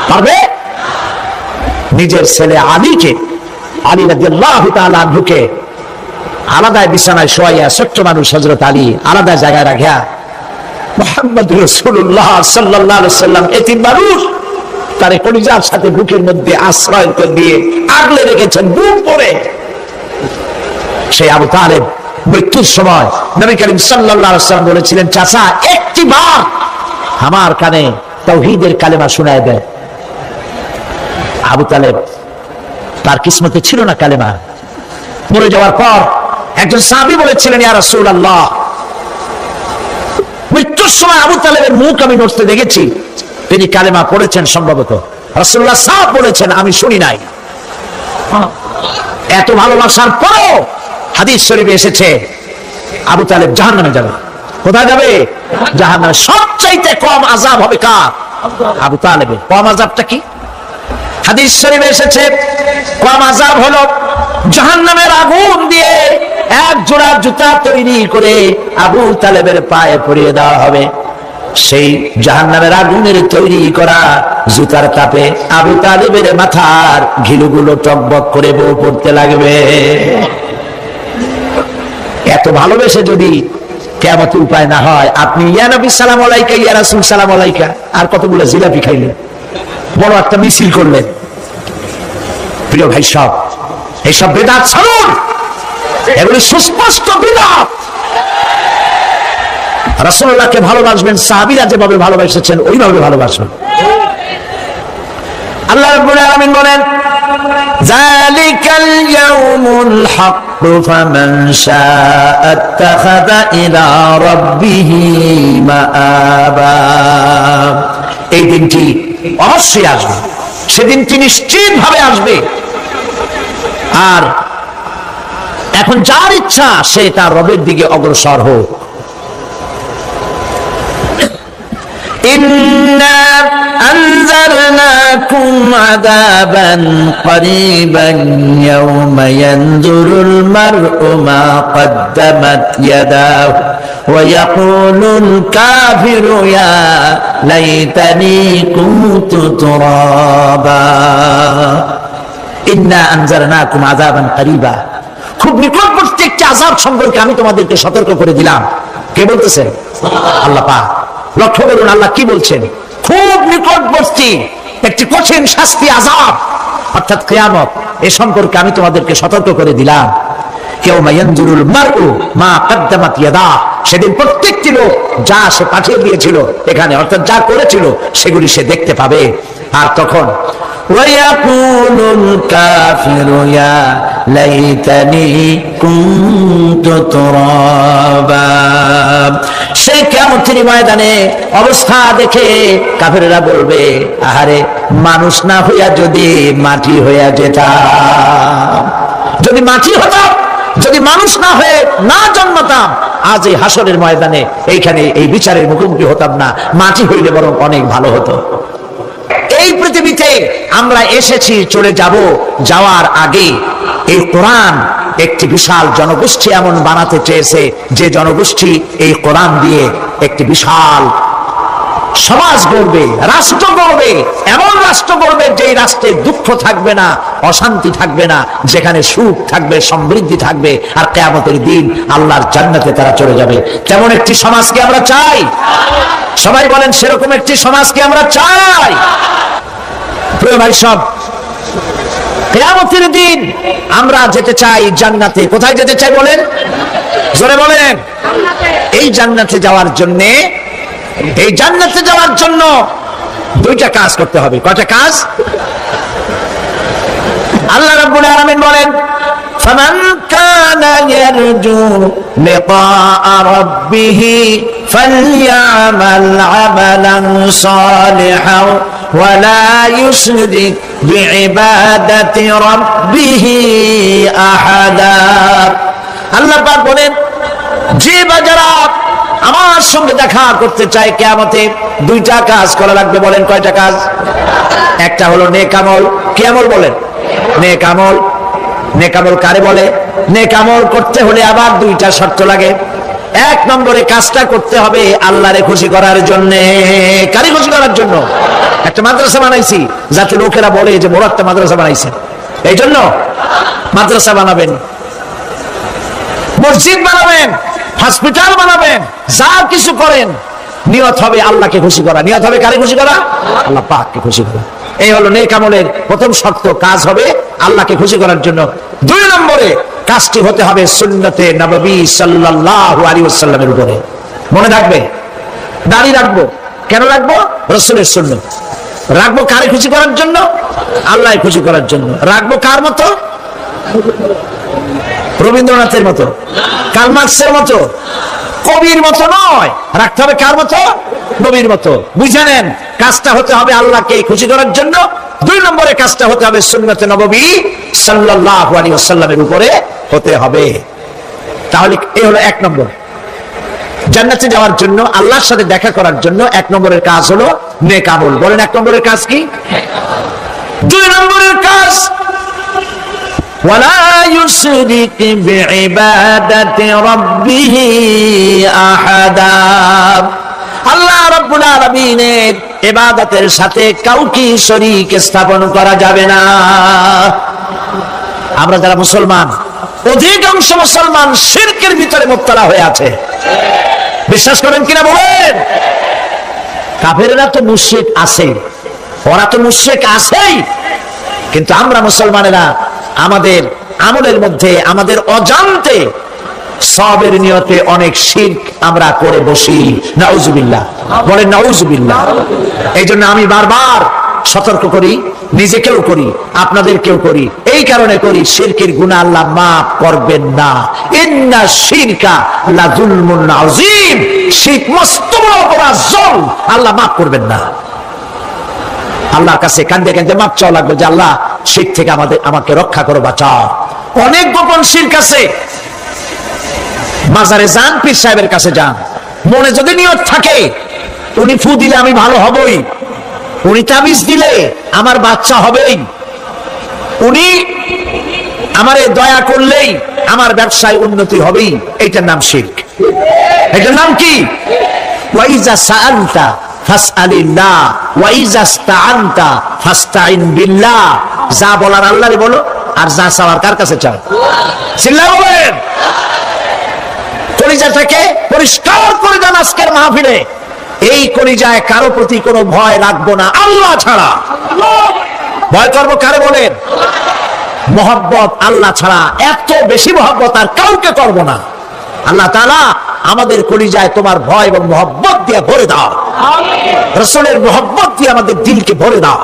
পারবে? নিজের ছেলে আলীকে, আলী রাদিয়াল্লাহু তাআলা আনহুকে আলাদা বিছানায় শোয়াইয়া, ছোট্ট মানুষ হযরত আলী আলাদা জায়গায় রাখিয়া মুহাম্মদুর রাসূলুল্লাহ সাল্লাল্লাহু আলাইহি সাল্লাম এতিম মানুষ তার কলিজার সাথে বুকের মধ্যে আশ্রয় দিয়ে আগলে রেখেছেন বুক ভরে। সেই আবু তালেব মৃত্যুর সময় নবী করিম সাল্লাল্লাহু আলাইহি সাল্লাম বলেছিলেন, চাচা একটি বার আমার কানে তাওহীদের কালেমা শোনায় দেয়। আবু তালেব তার কিসমতে ছিল না কালেমা। মরে যাওয়ার পর একজন সাহাবী বলেছিলেন, ইয়া রাসূলুল্লাহ, মৃত্যুর সময় আবু তালেবের মুখ আমি নড়তে দেখেছি, তিনি কালেমা পড়েছেন সম্ভবত। রাসূলুল্লাহ সাহেব বলেছেন, আমি শুনি নাই। এত ভালোবাসার পরও হাদিস শরীফে এসেছে আবু তালেব জাহান্নামে যাবে। কোথায় যাবে? জাহান্নামে। সবচাইতে কম আযাব হবে কার? আবু তালেবের। কম আযাবটা কি? হাদিস শরীফে এসেছে কম আযাব হলো জাহান্নামের আগুন দিয়ে এক জোড়া জুতা তৈরি করে আবু তালেবের পায়ে পরিয়ে দেওয়া হবে। সেই জাহান্নামের আগুনের তৈরি করা জুতার তাপে আবু তালেবের মাথার ঘিলুগুলো টকবক করে বউ পড়তে লাগবে। এত ভালোবেসে যদি কিয়ামতের উপায় না হয়, আপনি ইয়া নবী সালাম আলাইকা, ইয়া রাসূল সালাম আলাইকা, আর কতগুলো জিলাপি খাইলেন, বড় একটা মিছিল করলেন। প্রিয় ভাই সব, এইসব বিদআত ছাড়ুন, এগুলি সুস্পষ্ট বিদআত। রাসূলুল্লাহকে ভালোবাসবেন, সাহাবীরা যেভাবে ভালোবেসেছেন ওইভাবে ভালোবাসবেন। আল্লাহ রাব্বুল আলামিন বলেন, যালিকাল ইয়াউমুল হক ফামান শাআ ইত্তাখাযা ইলা রাব্বিহি মাআবা। এই দিনটি অবশ্যই আসবে, সেদিনটি নিশ্চিতভাবে আসবে। আর এখন যার ইচ্ছা সে তার রবের দিকে অগ্রসর হোক। ইন্না আনজারনাকুম عذابا قريبا يوم ينظر المرء ما قدمت يداه ويقول الكافر يا ليتني كنت ترابا إنا أنذرناكم عذابا قريبا খুব নিকটবর্তী একটি আযাব সম্পর্কে আমি তোমাদেরকে সতর্ক করে দিলাম। কে বলতেছেন? আল্লাহ পাক। লক্ষ্য করুন আল্লাহ কি বলছেন, খুব নিকটবর্তী একটি কঠিন শাস্তি আযাব অর্থাৎ কিয়ামত, এই সম্পর্কে আমি তোমাদেরকে সতর্ক করে দিলাম। ইয়াউমা ইয়ানজুরুল মারউ মা কদ্দামাত ইয়াদা, সেদিন প্রত্যেকটি লোক যা সে পাঠিয়ে দিয়েছিল এখানে অর্থাৎ যা করেছিল সেগুলি সে দেখতে পাবে। আর তখন ওয়ায়াকুলুল কাফিরু ইয়া লাইতানি কুনতু তুরাবা, সেই কিয়ামতের ময়দানে অবস্থা দেখে কাফেররা বলবে, আহারে মানুষ না হইয়া যদি মাটি হইয়া যেতাম, যদি মাটি হতাম, যদি মানুষ না হয়ে না জন্মতাম, আজ এই হাসরের ময়দানে এইখানে এই বিচারের মুখোমুখি হতাম না, মাটি হইলে বরং অনেক ভালো হতো। এই পৃথিবীতে আমরা এসেছি, চলে যাব, যাওয়ার আগে এই কোরআন একটি বিশাল জনগোষ্ঠী এমন বানাতে চেয়েছে যে জনগোষ্ঠী এই কোরআন দিয়ে একটি বিশাল সমাজ গড়বে, রাষ্ট্র গড়বে, এমন রাষ্ট্র গড়বে যেই রাষ্ট্রে দুঃখ থাকবে না, অশান্তি থাকবে না, যেখানে সুখ থাকবে, সমৃদ্ধি থাকবে, আর কিয়ামতের দিন আল্লাহর জান্নাতে তারা চলে যাবে। তেমন একটি সমাজকে আমরা চাই। সবাই বলেন সেরকম একটি সমাজকে আমরা চাই। প্রিয় ভাই সব, কিয়ামতের দিন আমরা যেতে চাই জান্নাতে। কোথায় যেতে চাই বলেন? জোরে বলেন। এই জান্নাতে যাওয়ার জন্য, এই জান্নাতে যাওয়ার জন্য দুইটা কাজ করতে হবে। কয়টা কাজ? আল্লাহ রাব্বুল আলামিন বলেন, ফামান কানা ইয়ারজু লিকাআ রাব্বিহি ফালইয়ামাল আমালান সালিহান ওয়া লা ইউশরিক বিইবাদাতি রাব্বিহি আহাদা। আল্লাহ পাক বলেন, যে বাজারা আমার সঙ্গে দেখা করতে চায় কিয়ামতে, দুইটা কাজ করা লাগবে। বলেন কয়টা কাজ? একটা হলো নেক আমল। কি আমল বলেন? নেক আমল। নেক আমল কারে বলে? নেক আমল করতে হলে আবার দুইটা শর্ত লাগে। এক নম্বরে কাজটা করতে হবে আল্লাহরে খুশি করার জন্য। কারে খুশি করার জন্য? একটা মাদ্রাসা বানাইছি যাতে লোকেরা বলে যে বড় একটা মাদ্রাসা বানাইছেন, এই জন্য মাদ্রাসা বানাবেন, মসজিদ বানাবেন, হসপিটাল বানাবেন, যা কিছু করেন নিয়ত হবে আল্লাহকে খুশি করা। নিয়ত হবে কারে খুশি করা? আল্লাহ পাককে খুশি করা। এই হলো নেক আমলের প্রথম শর্ত, কাজ হবে আল্লাহকে খুশি করার জন্য। দুই নম্বরে কাজটি হতে হবে সুন্নতে নববী সাল্লাল্লাহু আলাইহি ওয়াসাল্লামের উপরে। মনে রাখবে, দাড়ি রাখবো কেন রাখবো? রাসূলের সুন্নাত। রাখবো কারে খুশি করার জন্য? আল্লাহকে খুশি করার জন্য। রাখবো কার মতো? রবীন্দ্রনাথের মতো, কার্ল মার্কসের মতো, কবির মতো নয়। রাখতে হবে কার মতো? নবীর মতো। বুঝে নেন, কাজটা হতে হবে আল্লাহকে খুশি করার জন্য। দুই নম্বরে কাজটা হতে হবে সুন্নতে নববী সাল্লাল্লাহু আলাইহি ওয়াসাল্লামের উপরে হতে হবে। তাহলে এই হলো এক নম্বর। জান্নাতে যাওয়ার জন্য, আল্লাহর সাথে দেখা করার জন্য এক নম্বরের কাজ হলো নেক আমল। বলেন এক নম্বরের কাজ কি? দুই নম্বরের কাজ ولا يشرك بعبادة ربه أحدا। আল্লাহ রাব্বুল আলামিনের ইবাদতের সাথে কাউকে শরীক স্থাপন করা যাবে না। আমরা যারা মুসলমান, অধিকাংশ মুসলমান শিরকের ভিতরে মুবতালা হয়ে আছে। বিশ্বাস করেন কিনা বলেন? কাফেররা তো মুশরিক আছে, ওরা তো মুশরিক আছেই, কিন্তু আমরা মুসলমানেরা আমাদের আমলের মধ্যে আমাদের অজান্তে সবের নিয়তে অনেক শিরক আমরা করে বসি। নাউজুবিল্লাহ। বলেন নাউজুবিল্লাহ। এই জন্য আমি বারবার সতর্ক করি, নিজেকেও করি, আপনাদেরকেও করি। এই কারণে করি, শিরকের গুনাহ আল্লাহ মাফ করবেন না। ইন্না শিরকা লাযুলমুন আযীম। শিরক মস্ত বড় অপরাধ, জুলম, আল্লাহ মাফ করবেন না। আল্লাহর কাছে কাঁদতে কাঁদতে মাপ চাওয়া লাগবে যে আল্লাহ শিরক থেকে আমাকে রক্ষা করো, বাঁচাও। অনেক গোপন শিরক আছে। মাজারে যান, পীর সাহেবের কাছে যান, মনে যদি নিয়ত থাকে উনি ফু দিলে আমি ভালো হবই, উনি তাবিজ দিলে আমার বাচ্চা হবেই, উনি আমারে দয়া করলেই আমার ব্যবসায় উন্নতি হবেই, এটার নাম শিরক। এটার নাম কি? ওয়াইজা সাআলতা ফাসআলিল্লাহ ওয়াইজা ইসতাআনতা ফাসতাইন বিল্লাহ। যা বলার আল্লাহরে বলো, আর যা চাওয়ার কার কাছে চাও? চিল্লাও বলেন। কলিজাটাকে পরিষ্কার করে দেন আজকের মাহফিলে। এই কলিজায় কারো প্রতি কোনো ভয় রাখবো না আল্লাহ ছাড়া। ভয় করবো কারে বলেন? মহব্বত আল্লাহ ছাড়া, এত বেশি মহব্বত আর কাউকে করবো না। আল্লাহ তাআলা আমাদের কলিজায় তোমার ভয় এবং মহব্বত দিয়ে ভরে দাও, রাসূলের মহব্বত দিয়ে আমাদের দিলকে ভরে দাও।